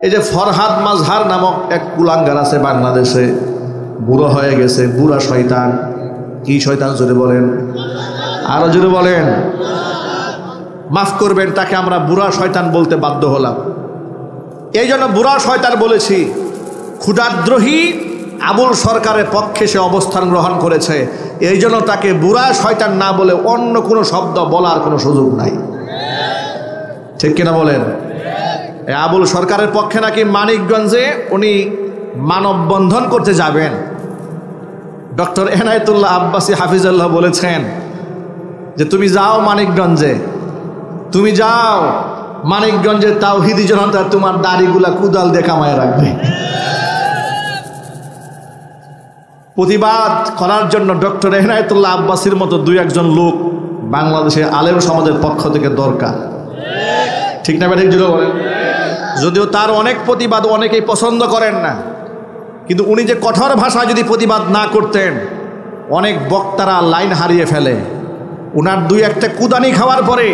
এই যে ফরহাদ মাজহার নামক এক কুলাঙ্গার আছে বাংলাদেশে, বুড়ো হয়ে গেছে, বুড়া শয়তান। কি শয়তান জোরে বলেন, আরো জোরে বলেন। মাফ করবেন, তাকে আমরা বুড়া শয়তান বলতে বাধ্য হলাম। এই জন্য বুড়া শয়তান বলেছি। ক্ষুধাদ্রোহী আবুল সরকারের পক্ষে সে অবস্থান গ্রহণ করেছে, এই জন্য তাকে বুড়া শয়তান না বলে অন্য কোনো শব্দ বলার কোনো সুযোগ নাই। ঠিক কিনা বলেন? আবুল সরকারের পক্ষে নাকি মানিকগঞ্জে উনি মানববন্ধন করতে যাবেন। ডক্টর এনায়েতুল্লাহ আব্বাসী হাফিজাল্লাহ বলেছেন যে তুমি যাও মানিকগঞ্জে, তুমি যাও মানিকগঞ্জের তাওহীদি জনতা তোমার দাড়িগুলা কুদাল দিয়ে কামায় রাখবে। প্রতিবাদ করার জন্য ডক্টর এনায়েতুল্লাহ আব্বাসীর মতো দুই একজন লোক বাংলাদেশের আলেম সমাজের পক্ষ থেকে দরকার। ঠিক না ঠিক জুড়ে বলেন? যদিও তার অনেক প্রতিবাদ অনেকেই পছন্দ করেন না, কিন্তু উনি যে কঠোর ভাষায় যদি প্রতিবাদ না করতেন, অনেক বক্তারা লাইন হারিয়ে ফেলে। উনার দুই একটা কুদানি খাওয়ার পরে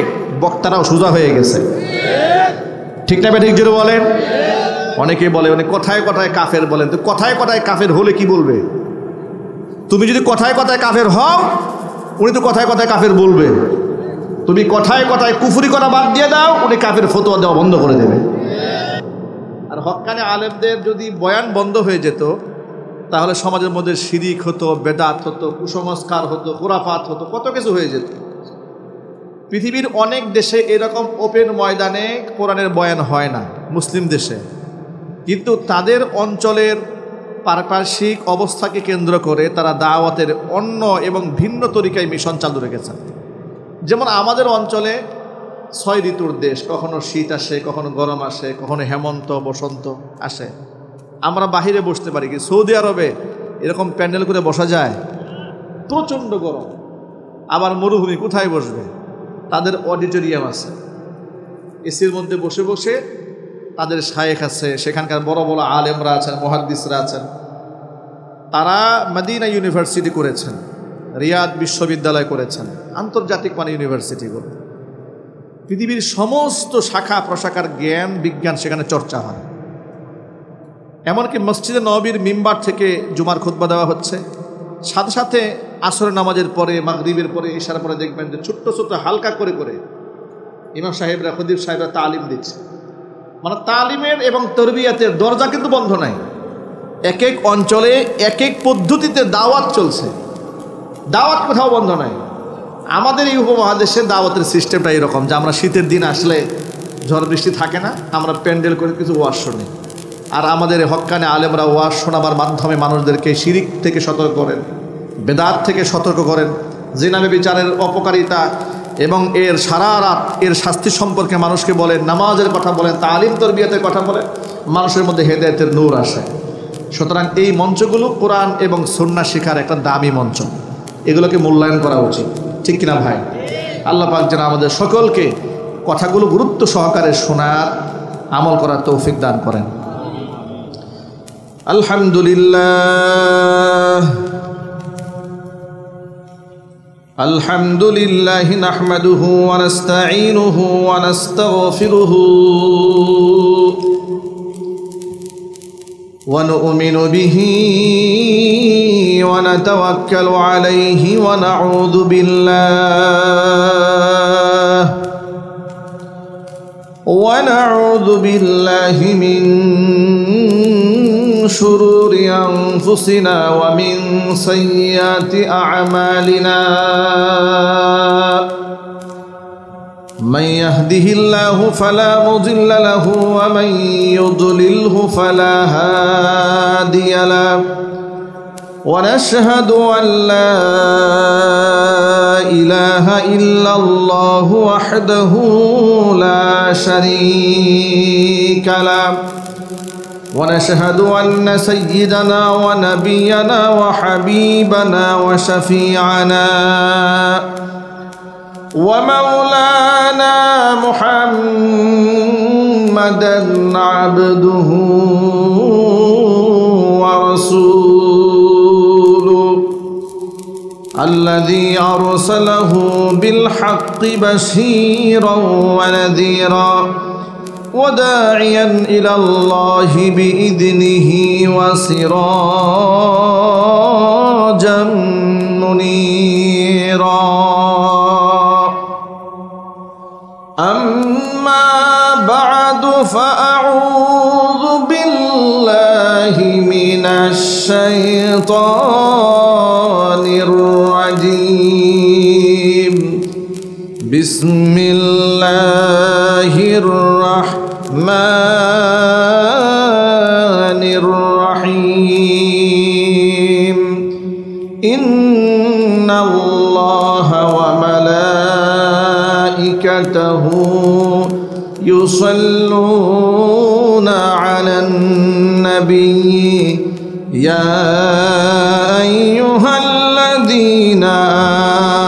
বক্তারাও সোজা হয়ে গেছে। ঠিক না ঠিক জুড়ে বলেন? অনেকেই বলে উনি কথায় কথায় কাফের বলেন। তো কথায় কথায় কাফের হলে কি বলবে? তুমি যদি কথায় কথায় কাফের হও, উনি তো কথায় কথায় কাফের বলবে। তুমি কথায় কথায় কুফরি করা বাদ দিয়ে দাও, উনি কাফের ফতোয়া দেওয়া বন্ধ করে দেবে। আর হক্কানি আলেমদের যদি বয়ান বন্ধ হয়ে যেত, তাহলে সমাজের মধ্যে শিরিক হতো, বেদাত হতো, কুসংস্কার হতো, খুরাফাত হতো, কত কিছু হয়ে যেত। পৃথিবীর অনেক দেশে এরকম ওপেন ময়দানে কোরআনের বয়ান হয় না, মুসলিম দেশে। কিন্তু তাদের অঞ্চলের পারিপার্শ্বিক অবস্থাকে কেন্দ্র করে তারা দাওয়াতের অন্য এবং ভিন্ন তরিকায় মিশন চালু রেখেছেন। যেমন আমাদের অঞ্চলে 6 ঋতুর দেশ, কখনো শীত আসে, কখনো গরম আসে, কখনো হেমন্ত বসন্ত আসে। আমরা বাহিরে বসতে পারি, কি সৌদি আরবে এরকম প্যান্ডেল করে বসা যায়? প্রচণ্ড গরম। আবার মরুভূমি, কোথায় বসবে? তাদের অডিটোরিয়াম আছে, এসির মধ্যে বসে বসে তাদের শায়েখ আছে, সেখানকার বড় বড় আলেমরা আছেন, মুহাদ্দিসরা আছেন। তারা মদিনা ইউনিভার্সিটি করেছেন, রিয়াদ বিশ্ববিদ্যালয় করেছেন, আন্তর্জাতিক মানে ইউনিভার্সিটিগুলো। পৃথিবীর সমস্ত শাখা প্রশাখার জ্ঞান বিজ্ঞান সেখানে চর্চা হয়। এমনকি মসজিদে নববীর মিম্বার থেকে জুমার খুতবা দেওয়া হচ্ছে, সাথে সাথে আসরের নামাজের পরে, মাগরিবের পরে, ইশার পরে দেখবেন যে ছোট্ট ছোট্ট হালকা করে করে ইমাম সাহেবরা, খতিব সাহেবরা তালিম দিচ্ছে। মানে তালিমের এবং তরবিয়াতের দরজা কিন্তু বন্ধ নাই। এক এক অঞ্চলে এক এক পদ্ধতিতে দাওয়াত চলছে, দাওয়াত কোথাও বন্ধ নাই। আমাদের এই উপমহাদেশে দাওয়াতের সিস্টেমটা এরকম যে আমরা শীতের দিন আসলে ঝড় বৃষ্টি থাকে না, আমরা প্যান্ডেল করে কিছু ওয়াজ শুনি। আর আমাদের হক্কানে আলেমরা ওয়াজ শোনাবার মাধ্যমে মানুষদেরকে শিরিক থেকে সতর্ক করেন, বেদাত থেকে সতর্ক করেন, জিনাবে বিচারের অপকারিতা এবং এর সারা রাত এর শাস্তি সম্পর্কে মানুষকে বলেন, নামাজের কথা বলেন, তালিম তরবিয়তের কথা বলেন, মানুষের মধ্যে হেদায়েতের নূর আসে। সুতরাং এই মঞ্চগুলো কোরআন এবং সুন্নাহ শিখার একটা দামি মঞ্চ, এগুলোকে মূল্যায়ন করা উচিত। ঠিক কিনা ভাই? আল্লাহ পাক যেন আমাদের সকলকে কথাগুলো গুরুত্ব সহকারে শোনার, আমল করার তৌফিক দান করেন। আলহামদুলিল্লাহ আলহামদুলিল্লাহ নাহমাদুহু ওয়া নাস্তাঈনুহু ওয়া নাস্তাগফিরুহু ওয়া নু'মিনু বিহি ওয়া নাতাওয়াক্কালু আলাইহি ওয়া নাউযু বিল্লাহি মিন شرور أنفسنا ومن سيئات أعمالنا من يهده الله فلا مضل له ومن يضلله فلا هادي له ونشهد أن لا إله إلا الله وحده لا شريك له ونشهد أن سيدنا ونبينا وحبيبنا وشفيعنا ومولانا محمدا عبده ورسوله الذي أرسله بالحق بشيرا ونذيرا وداعيا إلى الله بإذنه وسراجا منيرا أما بعد فأعوذ بالله من الشيطان الرجيم بسم الله الرحمن الرحيم إن الله وملائكته يصلون على النبي يا أيها الذين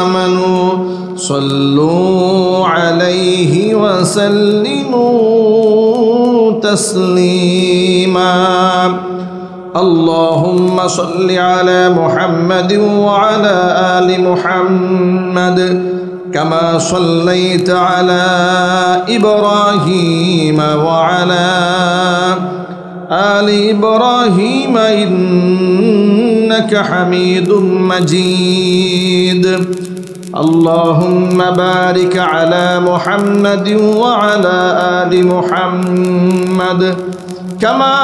آمنوا صلوا عليه وسلموا تسليما اللهم صل على محمد وعلى آل محمد كما صليت على إبراهيم وعلى آل إبراهيم إنك حميد مجيد اللهم بارك على محمد وعلى آل محمد كما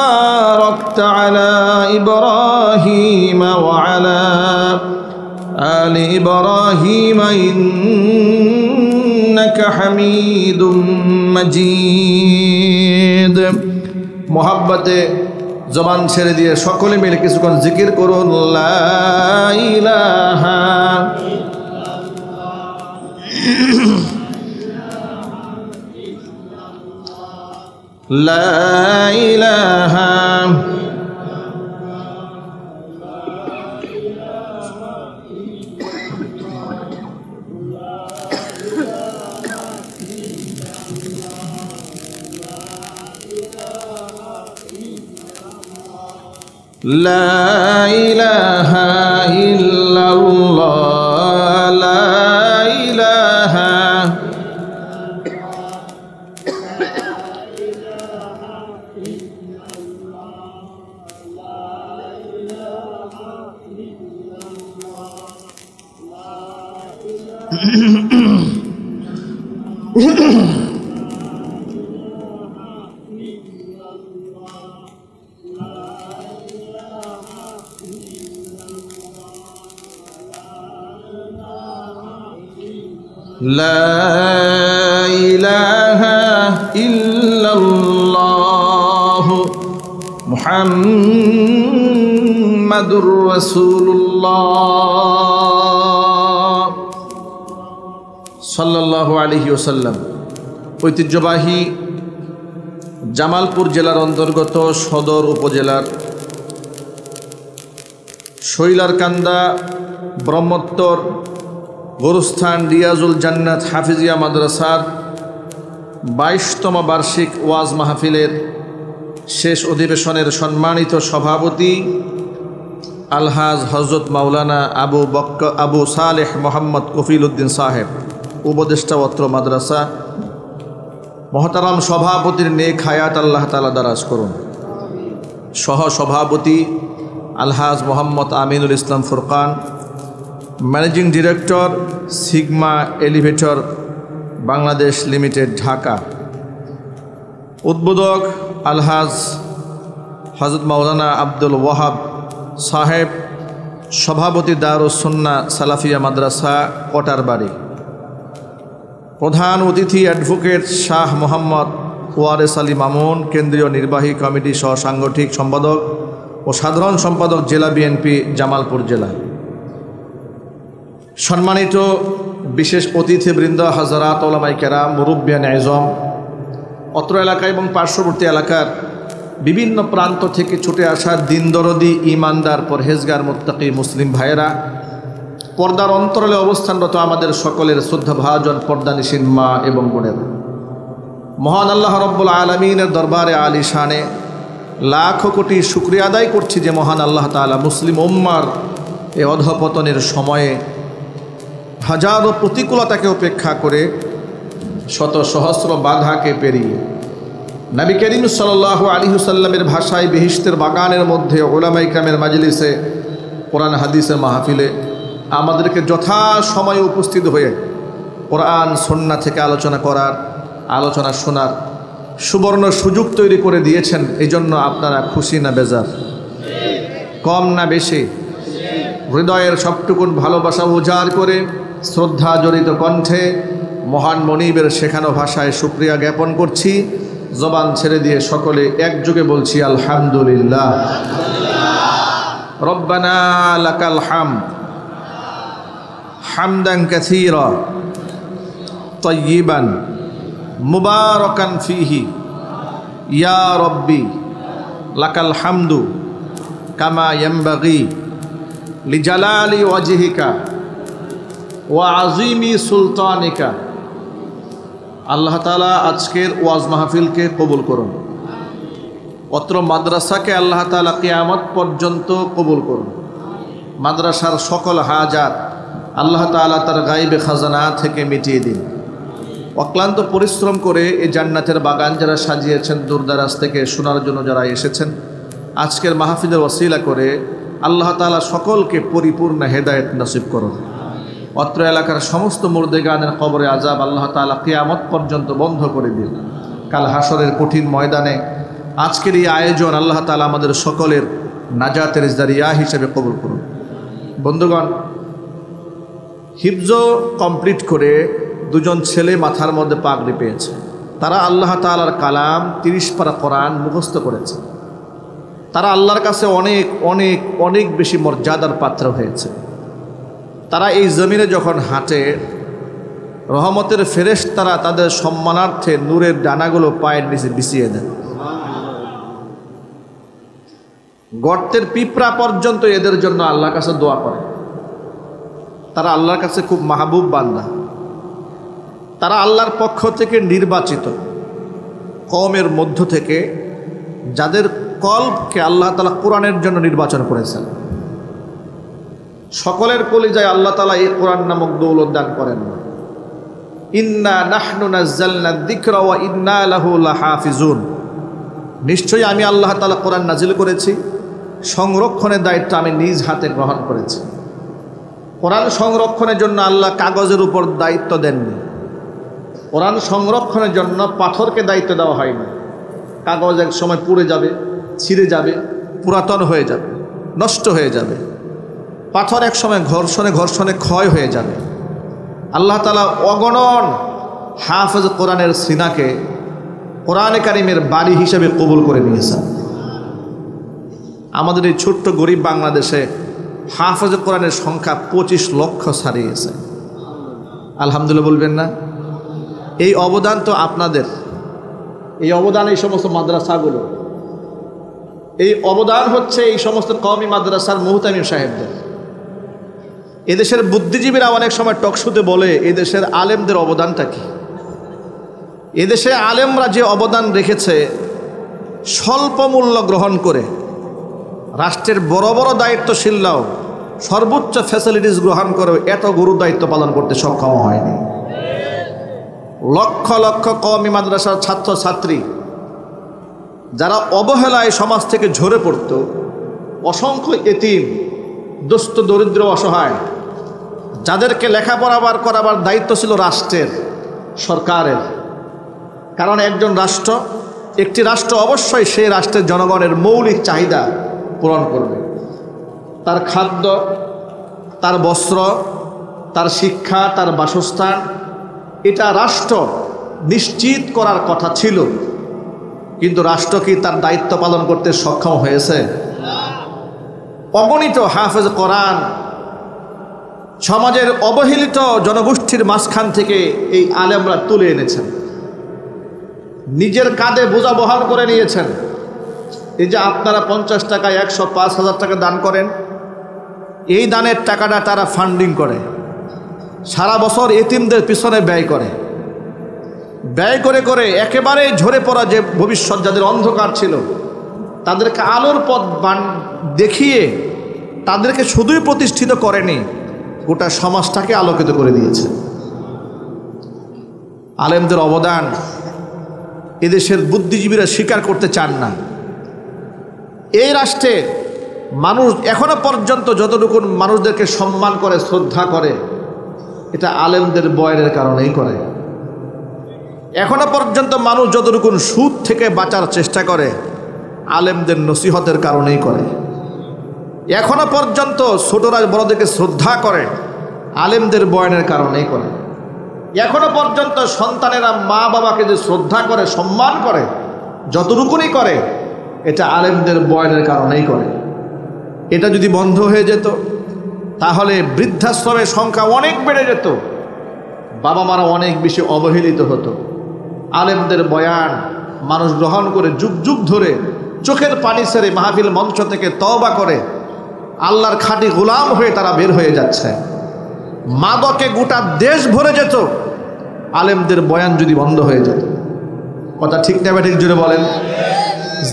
باركت على إبراهيم وعلى آل إبراهيم إنك حميد مجيد محبته জবান ছেড়ে দিয়ে সকলে মিলে কিছুক্ষণ জিকির করুন লা ইলাহা لا إله لا إله إلا الله لا إله لا إله إلا الله محمد رسول الله صلى الله عليه وسلم ঐতিহ্যবাহী জামালপুর জেলার অন্তর্গত সদর উপজেলার শৈলারকান্দা ব্রহ্মোত্তর গোরস্থান রিয়াজুল জান্নাত হাফিজিয়া মাদ্রাসার 22তম বার্ষিক ওয়াজ মাহফিলের শেষ অধিবেশনের সম্মানিত সভাপতি আলহাজ হযরত মাওলানা আবু সালেহ মোহাম্মদ কফিল উদ্দিন সাহেব, উপদেষ্টা অত্র মাদ্রাসা, মহতারাম সভাপতির নেক হায়াত আল্লাহ তাআলা দারাজ করুন। সহ সভাপতি আলহাজ Mohammad Aminul Islam Furqan, managing director Sigma elevator Bangladesh limited Dhaka, উদ্বোধক আলহাজ হযরত মাওলানা আব্দুল ওয়াহাব সাহেব, সভাপতি দারুস সুন্নাহ সালাফিয়া মাদ্রাসা কটারবাড়ি, প্রধান অতিথি অ্যাডভোকেট শাহ মোহাম্মদ ওয়ারেস আলী মামুন, কেন্দ্রীয় নির্বাহী কমিটি সহ সাংগঠনিক সম্পাদক ও সাধারণ সম্পাদক জেলা বিএনপি জামালপুর জেলা, সম্মানিত বিশেষ অতিথিবৃন্দ, হাজারাত ওলামায়ে কেরাম, মুরব্বিয়ান আযম, অত্র এলাকা এবং পার্শ্ববর্তী এলাকার বিভিন্ন প্রান্ত থেকে ছুটে আসা দিনদরদি ঈমানদার পরহেজগার মুত্তাকি মুসলিম ভাইয়েরা, পর্দার অন্তরালে অবস্থানরত আমাদের সকলের শ্রদ্ধাভাজন পর্দানিশীন মা এবং বোনেরা, মহান আল্লাহ রব্বুল আলামিনের দরবারে আলিশানে লাখো কোটি শুকরিয়া আদায় করছি যে মহান আল্লাহ তাআলা মুসলিম উম্মার এই অধঃপতনের সময়ে হাজারো প্রতিকূলতাকে উপেক্ষা করে শত সহস্র বাধাকে পেরিয়ে নবী করিম সাল্লাল্লাহু আলাইহি ওয়াসাল্লামের ভাষায় বেহেশতের বাগানের মধ্যে উলামায়ে কেরামের মাজলিসে কোরআন হাদিসের মাহফিলে আমাদেরকে যথাসময়ে উপস্থিত হয়ে কোরআন সুন্নাহ থেকে আলোচনা করার, আলোচনা শোনার সুবর্ণ সুযোগ তৈরি করে দিয়েছেন। এই জন্য আপনারা খুশি না বেজার? কম না বেশি? হৃদয়ের সবটুকুন ভালোবাসা উজাড় করে শ্রদ্ধা জড়িত কণ্ঠে মহান মনিবের শেখানো ভাষায় শুকরিয়া জ্ঞাপন করছি। জবান ছেড়ে দিয়ে সকলে একযোগে বলছি আলহামদুলিল্লাহ। রব্বানা লাকাল হামদ হামদান কাসীরা তাইয়িবান মুবারাকান ফীহি ইয়া রব্বি লাকাল হামদু কামা ইয়ানবাগি লিজালালি ওয়াজহিকা ওয়া আযীমি সুলতানিকা। আল্লাহ তাআলা আজকের ওয়াজ মাহফিলকে কবুল করুন। অত্র মাদ্রাসাকে আল্লাহ তাআলা কিয়ামত পর্যন্ত কবুল করুন। মাদ্রাসার সকল হাজাত আল্লাহ তাআলা তার গায়বে খাজানা থেকে মিটিয়ে দিন। অক্লান্ত পরিশ্রম করে এই জান্নাতের বাগান যারা সাজিয়েছেন, দূরদারাজ থেকে শোনার জন্য যারা এসেছেন, আজকের মাহফিলের ওসিলা করে আল্লাহ তাআলা সকলকে পরিপূর্ণ হেদায়েত নসিব করুন। অত্র এলাকার সমস্ত মুর্দেগানের কবরে আযাব আল্লাহ তাআলা কিয়ামত পর্যন্ত বন্ধ করে দিন। কাল হাসরের কঠিন ময়দানে আজকের এই আয়োজন আল্লাহ তাআলা আমাদের সকলের নাজাতের জারিয়া হিসেবে কবুল করুন। বন্ধুগণ, হিফজ কমপ্লিট করে দুজন ছেলে মাথার মধ্যে পাগড়ি পেয়েছে। তারা আল্লাহ তাআলার কালাম 30 পারা কোরআন মুখস্থ করেছে। তারা আল্লাহর কাছে অনেক অনেক অনেক বেশি মর্যাদার পাত্র হয়েছে। তারা এই জমিনে যখন হাঁটে, রহমতের ফেরেশতারা তাদের সম্মানার্থে নূরের ডানাগুলো পায়ের নিচে বিছিয়ে দেন। গর্তের পিঁপড়া পর্যন্ত এদের জন্য আল্লাহর কাছে দোয়া করে। তারা আল্লাহর কাছে খুব মাহবুব বান্দা। তারা আল্লাহর পক্ষ থেকে নির্বাচিত কওমের মধ্য থেকে, যাদের কলবকে আল্লাহ তাআলা কোরআনের জন্য নির্বাচন করেছেন। সকলের কলিজায় আল্লাহ তাআলা এই কোরআন নামক দৌলত দান করেন। ইন্না নাহনু নাযালনা যিকরা ওয়া ইন্না লাহু লাহাফিজুন। নিশ্চয়ই আমি আল্লাহ তাআলা কোরআন নাজিল করেছি, সংরক্ষণের দায়িত্ব আমি নিজ হাতে গ্রহণ করেছি। কোরআন সংরক্ষণের জন্য আল্লাহ কাগজের উপর দায়িত্ব দেননি। কোরআন সংরক্ষণের জন্য পাথরকে দায়িত্ব দেওয়া হয়নি। কাগজ এক সময় পুড়ে যাবে, ছিঁড়ে যাবে, পুরাতন হয়ে যাবে, নষ্ট হয়ে যাবে। পাথর এক সময় ঘর্ষণে ক্ষয় হয়ে যাবে। আল্লাহ তাআলা অগণন হাফেজ কোরআনের সিনাকে কোরআনে কারিমের বাড়ি হিসেবে কবুল করে নিয়েছেন। আমাদের এই ছোট্ট গরিব বাংলাদেশে হাফেজ কোরআনের সংখ্যা 25 লক্ষ ছাড়িয়েছে। আলহামদুলিল্লাহ বলবেন না? এই অবদান তো আপনাদের। এই অবদান এই সমস্ত মাদ্রাসাগুলো, এই অবদান হচ্ছে এই সমস্ত কওমি মাদ্রাসার মুহতামিম সাহেবদের। এদেশের বুদ্ধিজীবীরা অনেক সময় টকশুতে বলে এদেশের আলেমদের অবদানটা কি। এদেশে আলেমরা যে অবদান রেখেছে, স্বল্প মূল্য গ্রহণ করে রাষ্ট্রের বড় বড় দায়িত্বশীলরাও সর্বোচ্চ ফ্যাসিলিটিস গ্রহণ করে এত গুরু দায়িত্ব পালন করতে সক্ষম হয়নি। লক্ষ লক্ষ কওমি মাদ্রাসার ছাত্রছাত্রী যারা অবহেলায় সমাজ থেকে ঝরে পড়ত, অসংখ্য এতিম, দুস্থ, দরিদ্র, অসহায়, যাদেরকে লেখাপড়া করাবার দায়িত্ব ছিল রাষ্ট্রের, সরকারের। কারণ একটি রাষ্ট্র অবশ্যই সেই রাষ্ট্রের জনগণের মৌলিক চাহিদা পূরণ করবে। তার খাদ্য, তার বস্ত্র, তার শিক্ষা, তার বাসস্থান, এটা রাষ্ট্র নিশ্চিত করার কথা ছিল। কিন্তু রাষ্ট্র কি তার দায়িত্ব পালন করতে সক্ষম হয়েছে? অগণিত হাফেজ কোরআন সমাজের অবহেলিত জনগোষ্ঠীর মাঝখান থেকে এই আলেমরা তুলে এনেছেন, নিজের কাঁধে বোঝা বহন করে নিয়েছেন। এই যে আপনারা 50 টাকা, 100, 5,000 টাকা দান করেন, এই দানের টাকাটা তারা ফান্ডিং করে, সারা বছর এতিমদের পিছনে ব্যয় করে একেবারে ঝরে পড়া যে ভবিষ্যৎ, যাদের অন্ধকার ছিল, তাদেরকে আলোর পথ দেখিয়ে তাদেরকে শুধুই প্রতিষ্ঠিত করেনি, গোটা সমাজটাকে আলোকিত করে দিয়েছে। আলেমদের অবদান এদেশের বুদ্ধিজীবীরা স্বীকার করতে চান না। এই রাষ্ট্রে মানুষ এখনো পর্যন্ত যতটুকু মানুষদেরকে সম্মান করে, শ্রদ্ধা করে, এটা আলেমদের বয়ানের কারণেই করে। এখনো পর্যন্ত মানুষ যতটুকু সুদ থেকে বাঁচার চেষ্টা করে, আলেমদের নসিহতের কারণেই করে। এখনো পর্যন্ত ছোটরা বড়দেরকে শ্রদ্ধা করে, আলেমদের বয়ানের কারণেই করে। এখনো পর্যন্ত সন্তানেরা মা বাবাকে যে শ্রদ্ধা করে, সম্মান করে, যতটুকুনি করে, এটা আলেমদের বয়ানের কারণেই করে। এটা যদি বন্ধ হয়ে যেত তাহলে বৃদ্ধাশ্রমের সংখ্যা অনেক বেড়ে যেত, বাবা মারা অনেক বেশি অবহেলিত হতো। আলেমদের বয়ান মানুষ গ্রহণ করে যুগ যুগ ধরে চোখের পানি ছেড়ে মাহফিল মঞ্চ থেকে তওবা করে আল্লাহর খাঁটি গোলাম হয়ে তারা বের হয়ে যাচ্ছে। মাদকে গোটা দেশ ভরে যেত আলেমদের বয়ান যদি বন্ধ হয়ে যেত। কথা ঠিক না ঠিক জুড়ে বলেন?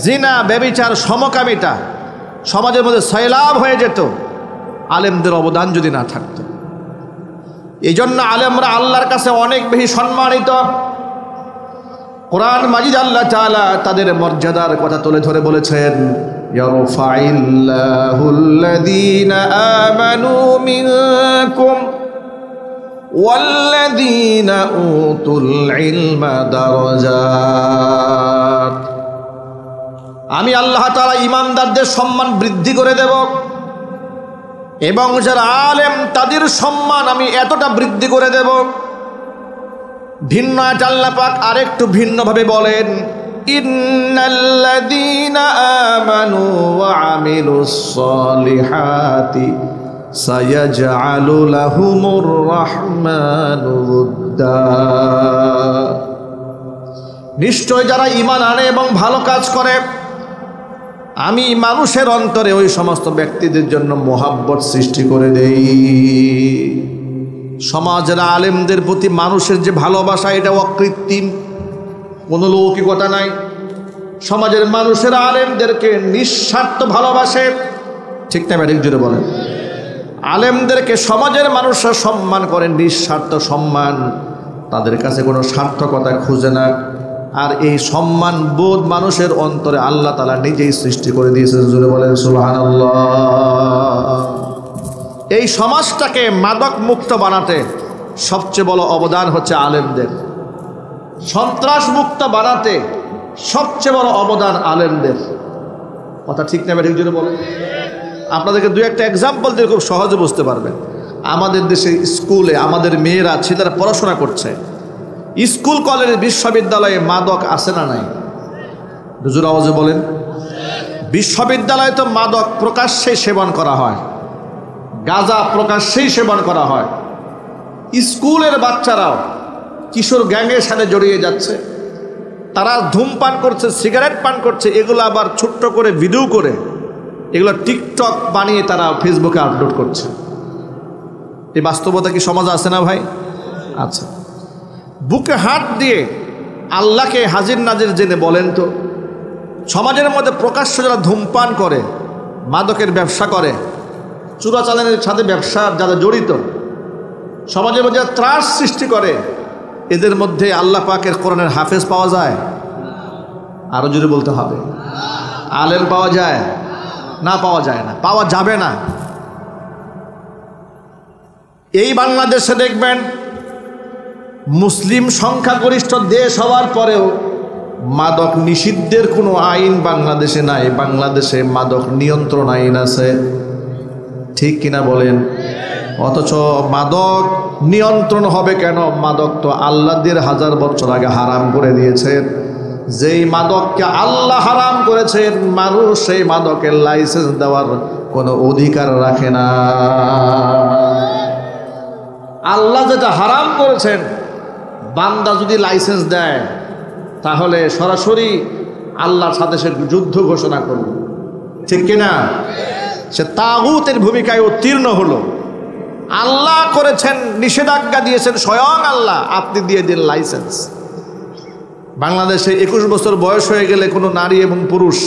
জিনা, ব্যভিচার, সমকামিতা সমাজের মধ্যে সয়লাভ হয়ে যেত আলেমদের অবদান যদি না থাকতো। এই জন্য আলেমরা আল্লাহর কাছে অনেক বেশি সম্মানিত। কোরআন মাজিদ আল্লাহ তাআলা তাদের মর্যাদার কথা তুলে ধরে বলেছেন, ইয়ারফাইল্লাহুল্লাযীনা আমানু মিনকুম ওয়াল্লাযীনা উতুল ইলমা দারাজাত। আমি আল্লাহ তাআলা ঈমানদারদের সম্মান বৃদ্ধি করে দেব এবং যারা আলেম তাদের সম্মান আমি এতটা বৃদ্ধি করে দেব। ভিন্ন আয়াত আল্লাহ পাক আরেকটু ভিন্নভাবে বলেন, ইন্নাল্লাযীনা আমানু ওয়া আমিলুস সালিহাতি সায়াজআলু লাহুমুর রাহমানু উদ্দা। নিশ্চয় যারা ঈমান আনে এবং ভালো কাজ করে আমি মানুষের অন্তরে ওই সমস্ত ব্যক্তিদের জন্য মোহাব্বত সৃষ্টি করে দেই। সমাজের আলেমদের প্রতি মানুষের যে ভালোবাসা এটা অকৃত্রিম, কোনো লৌকিকতা নাই। সমাজের মানুষের আলেমদেরকে নিঃস্বার্থ ভালোবাসে, ঠিক না ব্যাটিক জুড়ে বলেন? আলেমদেরকে সমাজের মানুষরা সম্মান করে, নিঃস্বার্থ সম্মান, তাদের কাছে কোনো সার্থকতা খুঁজে না। আর এই সম্মান বোধ মানুষের অন্তরে আল্লাহ তাআলা নিজেই সৃষ্টি করে দিয়েছেন। জুড়ে বলেন সুবহানাল্লাহ। এই সমাজটাকে মাদক মুক্ত বানাতে সবচেয়ে বড় অবদান হচ্ছে আলেমদের। সন্ত্রাস মুক্ত বানাতে সবচেয়ে বড় অবদান আলেমদের। কথা ঠিক না ঠিক জুড়ে বলেন? আপনাদেরকে দু একটা এক্সাম্পল দিয়ে খুব সহজে বুঝতে পারবেন। আমাদের দেশে স্কুলে আমাদের মেয়েরা ছেলেরা পড়াশোনা করছে, স্কুল কলেজ বিশ্ববিদ্যালয়ে মাদক আছে না নাই? হুজুর আওয়াজে বলেন। বিশ্ববিদ্যালয়ে তো মাদক প্রকাশ্যেই সেবন করা হয়, গাঁজা প্রকাশ্যেই সেবন করা হয়। স্কুলের বাচ্চারাও কিশোর গ্যাংয়ের সাথে জড়িয়ে যাচ্ছে, তারা ধূমপান করছে, সিগারেট পান করছে, এগুলো আবার ছোট্ট করে ভিডিও করে এগুলো টিকটক বানিয়ে তারা ফেসবুকে আপলোড করছে। এই বাস্তবতা কি সমাজে আছে না ভাই? আচ্ছা, বুকে হাত দিয়ে আল্লাহকে হাজির নাজির জেনে বলেন তো, সমাজের মধ্যে প্রকাশ্য যারা ধূমপান করে, মাদকের ব্যবসা করে, চোরাচালানের সাথে ব্যবসা যারা জড়িত, সমাজের মধ্যে ত্রাস সৃষ্টি করে, এদের মধ্যে আল্লাহ পাকের কোরআনের হাফেজ পাওয়া যায়? আরো জোরে বলতে হবে। আলেম পাওয়া যায় না? পাওয়া যায় না, পাওয়া যাবে না। এই বাংলাদেশে দেখবেন মুসলিম সংখ্যাগরিষ্ঠ দেশ হওয়ার পরেও মাদক নিষিদ্ধের কোনো আইন বাংলাদেশে নাই। বাংলাদেশে মাদক নিয়ন্ত্রণ আইন আছে, ঠিক কিনা বলেন? অথচ মাদক নিয়ন্ত্রণ হবে কেন? মাদক তো আল্লাহ ১,৫০০ বছর আগে হারাম করে দিয়েছেন। যেই মাদককে আল্লাহ হারাম করেছেন, মানুষ সেই মাদকের লাইসেন্স দেওয়ার কোনো অধিকার রাখে না। আল্লাহ যেটা হারাম করেছেন, বান্দা যদি লাইসেন্স দেয় তাহলে সরাসরি আল্লাহর সাথে সে যুদ্ধ ঘোষণা করল, ঠিক কিনা? সে তাগুতের ভূমিকায় উত্তীর্ণ হলো। আল্লাহ করেছেন, নিষেধাজ্ঞা দিয়েছেন স্বয়ং আল্লাহ, আপনি দিয়ে দিন লাইসেন্স। বাংলাদেশে ২১ বছর বয়স হয়ে গেলে কোনো নারী এবং পুরুষ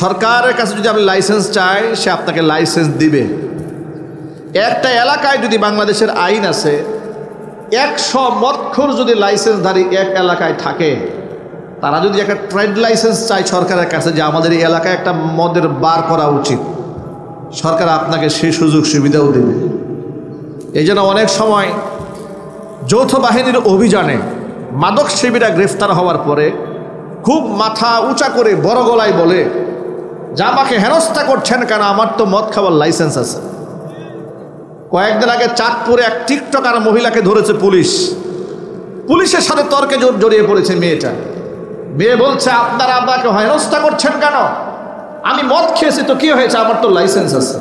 সরকারের কাছে যদি আপনি লাইসেন্স চাই, সে আপনাকে লাইসেন্স দিবে। একটা এলাকায় যদি বাংলাদেশের আইন আছে, ১০০ মদখোর যদি লাইসেন্সধারী এক এলাকায় থাকে, তারা যদি একটা ট্রেড লাইসেন্স চায় সরকারের কাছে যে আমাদের এই এলাকায় একটা মদের বার করা উচিত, সরকার আপনাকে সেই সুযোগ সুবিধাও দেবে। এই জন্য অনেক সময় যৌথ বাহিনীর অভিযানে মাদক সেবীরা গ্রেফতার হওয়ার পরে খুব মাথা উঁচা করে বড় গলায় বলে যে আমাকে হেনস্থা করছেন কেন, আমার তো মদ খাওয়ার লাইসেন্স আছে। কয়েকদিন আগে চাঁদপুরে এক টিকটকার মহিলাকে ধরেছে পুলিশ, পুলিশের সাথে তর্কে জড়িয়ে পড়েছে মেয়েটা। মেয়ে বলছে আপনারা আমাকে হেনস্থা করছেন কেন, আমি মদ খেয়েছি তো কি হয়েছে, আমার তো লাইসেন্স আছে।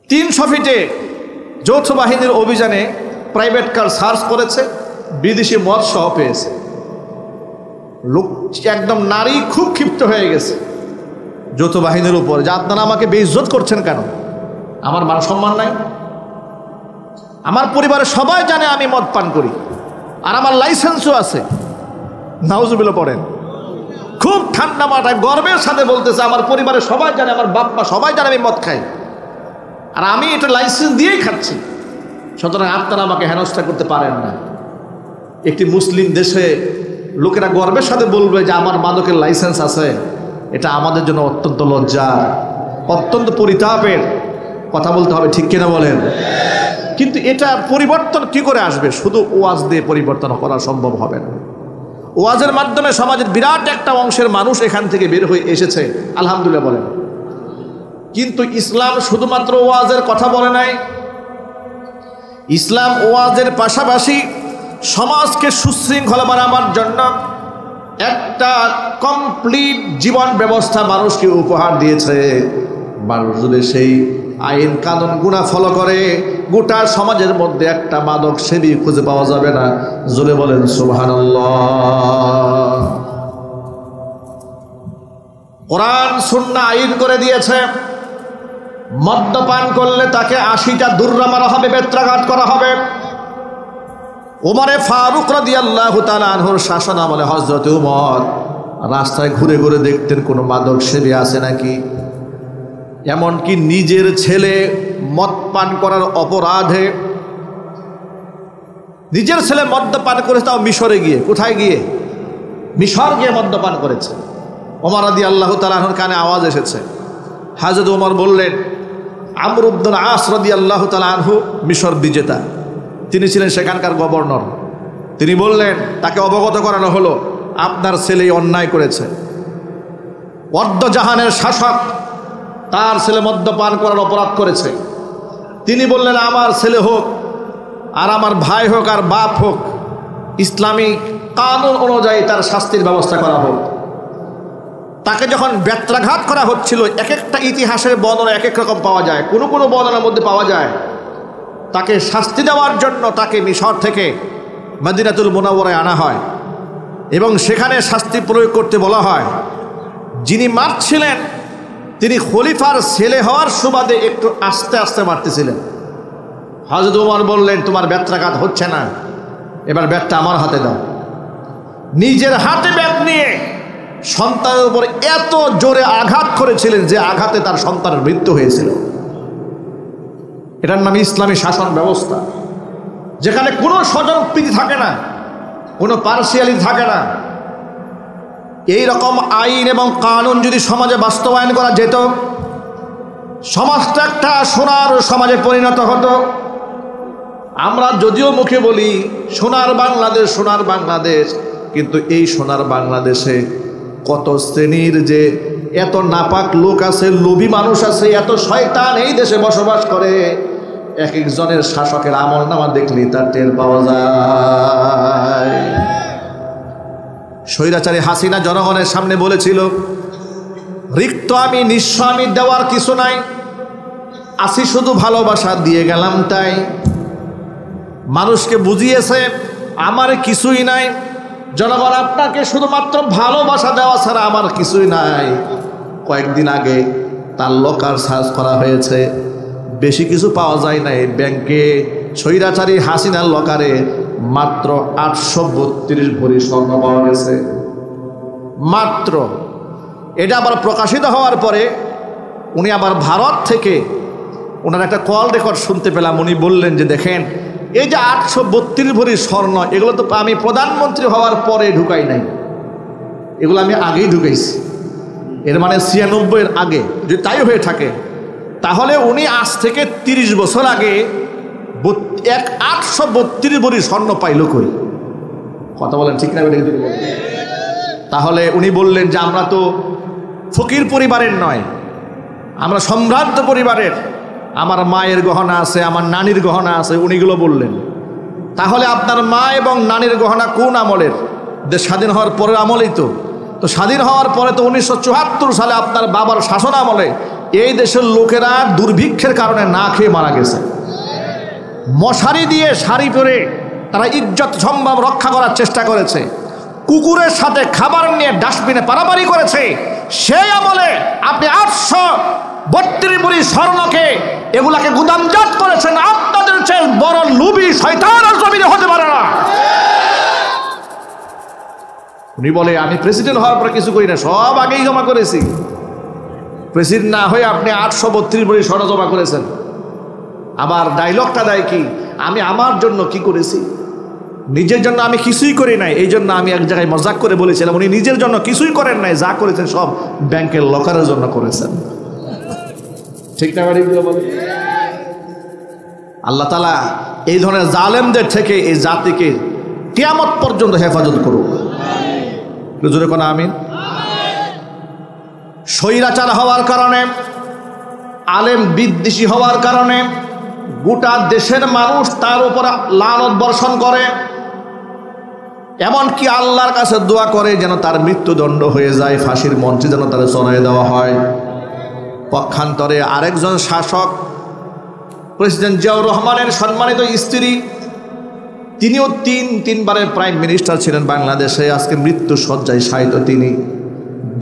300 ফিটে যৌথ বাহিনীর অভিযানে প্রাইভেট কার সার্চ করেছে, বিদেশি মদ সহ পেয়েছে। লোক একদম নারী খুব ক্ষিপ্ত হয়ে গেছে যৌথ বাহিনীর উপর যে আপনারা আমাকে বেইজ্জত করছেন কেন, আমার মান সম্মান নাই, আমার পরিবারের সবাই জানে আমি মদ পান করি আর আমার লাইসেন্সও আছে। নাউজুবিল্লাহ পড়েন। খুব ঠান্ডা মাথায় গর্বের সাথে বলতেছে আমার পরিবারের সবাই জানে, আমার বাপ মা সবাই জানে আমি মদ খাই আর আমি এটা লাইসেন্স দিয়েই খাচ্ছি, সুতরাং আপনারা আমাকে হেনস্থা করতে পারেন না। একটি মুসলিম দেশে লোকেরা গর্বের সাথে বলবে যে আমার মাদকের লাইসেন্স আছে, এটা আমাদের জন্য অত্যন্ত লজ্জা, অত্যন্ত পরিতাপের কথা বলতে হবে, ঠিক কিনা বলেন? কিন্তু এটা পরিবর্তন কি করে আসবে? শুধু ওয়াজ দিয়ে পরিবর্তন করা সম্ভব হবে না। ওয়াজের মাধ্যমে সমাজের বিরাট একটা অংশের মানুষ এখান থেকে বের হয়ে এসেছে, আলহামদুলিল্লাহ বলেন। কিন্তু ইসলাম শুধুমাত্র ওয়াজের কথা বলে নাই, ইসলাম ওয়াজের পাশাপাশি সমাজকে সুশৃঙ্খলা বানাবার জন্য একটা কমপ্লিট জীবন ব্যবস্থা মানুষকে উপহার দিয়েছে। মানুষ যদি সেই আইন কানুন গুণা ফলো করে, গোটা সমাজের মধ্যে একটা মাদক সেবী খুঁজে পাওয়া যাবে না। জোরে বলেন সুবহানাল্লাহ। কোরআন সুন্নাহ আইন করে দিয়েছে, মদ্যপান করলে তাকে 80টা দুর্রা মারা হবে, বেত্রাঘাত করা হবে। ওমরে ফারুক রাদিয়াল্লাহু তাআলা আনহুর শাসন আমলে হযরত ওমর রাস্তায় ঘুরে ঘুরে দেখতেন কোনো মাদক সেবী আছে নাকি। এমনকি নিজের ছেলে মদ পান করার অপরাধে, নিজের ছেলে মদ্যপান করেছে, তাও মিশরে গিয়ে। কোথায় গিয়ে? মিশর গিয়ে মদ্যপান করেছে। ওমর রাদিয়াল্লাহু তাআলা আনহুর কানে আওয়াজ এসেছে। হযরত ওমর বললেন, আমর ইবনুল আস রাদিয়াল্লাহু তাআলা আনহু মিশর বিজেতা, তিনি ছিলেন সেখানকার গভর্নর। তিনি বললেন, তাকে অবগত করানো হলো আপনার ছেলে অন্যায় করেছে। অর্ধজাহানের শাসক, তার ছেলে মদ্যপান করার অপরাধ করেছে। তিনি বললেন আমার ছেলে হোক আর আমার ভাই হোক আর বাপ হোক, ইসলামী কানুন অনুযায়ী তার শাস্তির ব্যবস্থা করা হোক। তাকে যখন বেত্রাঘাত করা হচ্ছিল, এক একটা ইতিহাসের বর্ণনা এক এক রকম পাওয়া যায়, কোনো কোনো বর্ণনার মধ্যে পাওয়া যায় তাকে শাস্তি দেওয়ার জন্য তাকে মিশর থেকে মদিনাতুল মুনাওয়ারায় আনা হয় এবং সেখানে শাস্তি প্রয়োগ করতে বলা হয়। যিনি মারছিলেন তিনি খলিফার ছেলে হওয়ার সুবাদে একটু আস্তে আস্তে মারতেছিলেন। হযরত ওমর বললেন, তোমার বেত্রাঘাত হচ্ছে না, এবার ব্যাটটা আমার হাতে দাও। নিজের হাতে ব্যাট নিয়ে সন্তানের উপর এত জোরে আঘাত করেছিলেন যে আঘাতে তার সন্তানের মৃত্যু হয়েছিল। এটার নাম ইসলামী শাসন ব্যবস্থা, যেখানে কোনো স্বজনপ্রীতি থাকে না, কোনো পার্সিয়ালিটি থাকে না। এই রকম আইন এবং কানুন যদি সমাজে বাস্তবায়ন করা যেত, সমাজটা একটা সোনার সমাজে পরিণত হতো। আমরা যদিও মুখে বলি সোনার বাংলাদেশ, সোনার বাংলাদেশ, কিন্তু এই সোনার বাংলাদেশে কত শ্রেণীর যে এত নাপাক লোক আছে, লোভী মানুষ আছে, এত শয়তান এই দেশে বসবাস করে, এক একজনের শাসকের আমলনামা দেখলেই তার টের পাওয়া যায়। স্বৈরাচারী হাসিনা জনগণের সামনে বলেছিল, রিক্ত আমি, নিঃস্ব আমি, দেওয়ার কিছু নাই, আসি শুধু ভালোবাসা, দিয়ে গেলাম তাই। মানুষকে বুঝিয়েছে আমার কিছুই নাই, জনগণ আপনাকে শুধুমাত্র ভালোবাসা দেওয়া ছাড়া আমার কিছুই নাই। কয়েকদিন আগে তার লকার সার্চ করা হয়েছে, বেশি কিছু পাওয়া যায় নাই। ব্যাংকে স্বৈরাচারী হাসিনার লকারে মাত্র 832 ভরি স্বর্ণ পাওয়া গেছে, মাত্র। এটা আবার প্রকাশিত হওয়ার পরে উনি আবার ভারত থেকে ওনার একটা কল রেকর্ড শুনতে পেলাম। উনি বললেন যে দেখেন, এই যে 832 ভরি স্বর্ণ, এগুলো তো আমি প্রধানমন্ত্রী হওয়ার পরে ঢুকাই নাই, এগুলো আমি আগেই ঢুকাইছি। এর মানে 96 আগে যদি তাই হয়ে থাকে, তাহলে উনি আজ থেকে 30 বছর আগে 832 ভরি স্বর্ণ পাইল কই? কথা বলেন ঠিক না? তাহলে উনি বললেন যে আমরা তো ফকির পরিবারের নয়, আমরা সম্ভ্রান্ত পরিবারের, আমার মায়ের গহনা আছে, আমার নানির গহনা আছে, উনিগুলো বললেন। তাহলে আপনার মা এবং নানির গহনা কোন আমলের? দেশ স্বাধীন হওয়ার পরের আমলেই তো। তো স্বাধীন হওয়ার পরে তো 1974 সালে আপনার বাবার শাসন আমলে এই দেশের লোকেরা দুর্ভিক্ষের কারণে না খেয়ে মারা গেছে। মশারি দিয়ে শাড়ি পরে তারা ইজ্জত সম্ভব রক্ষা করার চেষ্টা করেছে, কুকুরের সাথে খাবার নিয়ে ডাস্টবিনে পারাপারি করেছে। সেই আমলে আপনি 832 ভরি স্বর্ণকে এগুলাকে গুদামজাত করেছেন। আপনাদের চেয়ে বড় লুবি শয়তান আর জমিনে হতে পারে না। উনি বলে আমি প্রেসিডেন্ট হওয়ার পরে কিছু করি না, সব আগেই জমা করেছি। প্রেসিডেন্ট না হয়ে আপনি 832 ভরি স্বর্ণ জমা করেছেন। আবার ডায়লগটা দেয় কি, আমি আমার জন্য কি করেছি? নিজের জন্য আমি কিছুই করি নাই। এই জন্য আমি এক জায়গায় মজাক করে বলেছিলাম উনি নিজের জন্য কিছুই করেন নাই, যা করেছেন সব ব্যাংকের লকারের জন্য করেছেন। ঠিক না? আল্লাহ তাআলা এই ধরনের জালেমদের থেকে এই জাতিকে কিয়ামত পর্যন্ত হেফাজত করুক। জোরে কোন আমিন। স্বৈরাচার হওয়ার কারণে, আলেম বিদ্বেষী হওয়ার কারণে গোটা দেশের মানুষ তার উপর লানত বর্ষণ করে, এমনকি আল্লাহর কাছে দোয়া করে যেন তার মৃত্যুদণ্ড হয়ে যায়, ফাঁসির মঞ্চে যেন তারা চড়াই দেওয়া হয়। পক্ষান্তরে আরেকজন শাসক প্রেসিডেন্ট জিয়াউর রহমানের সম্মানিত স্ত্রী, তিনিও তিনবারের প্রাইম মিনিস্টার ছিলেন বাংলাদেশে, আজকে মৃত্যু শয্যায় শায়িত। তিনি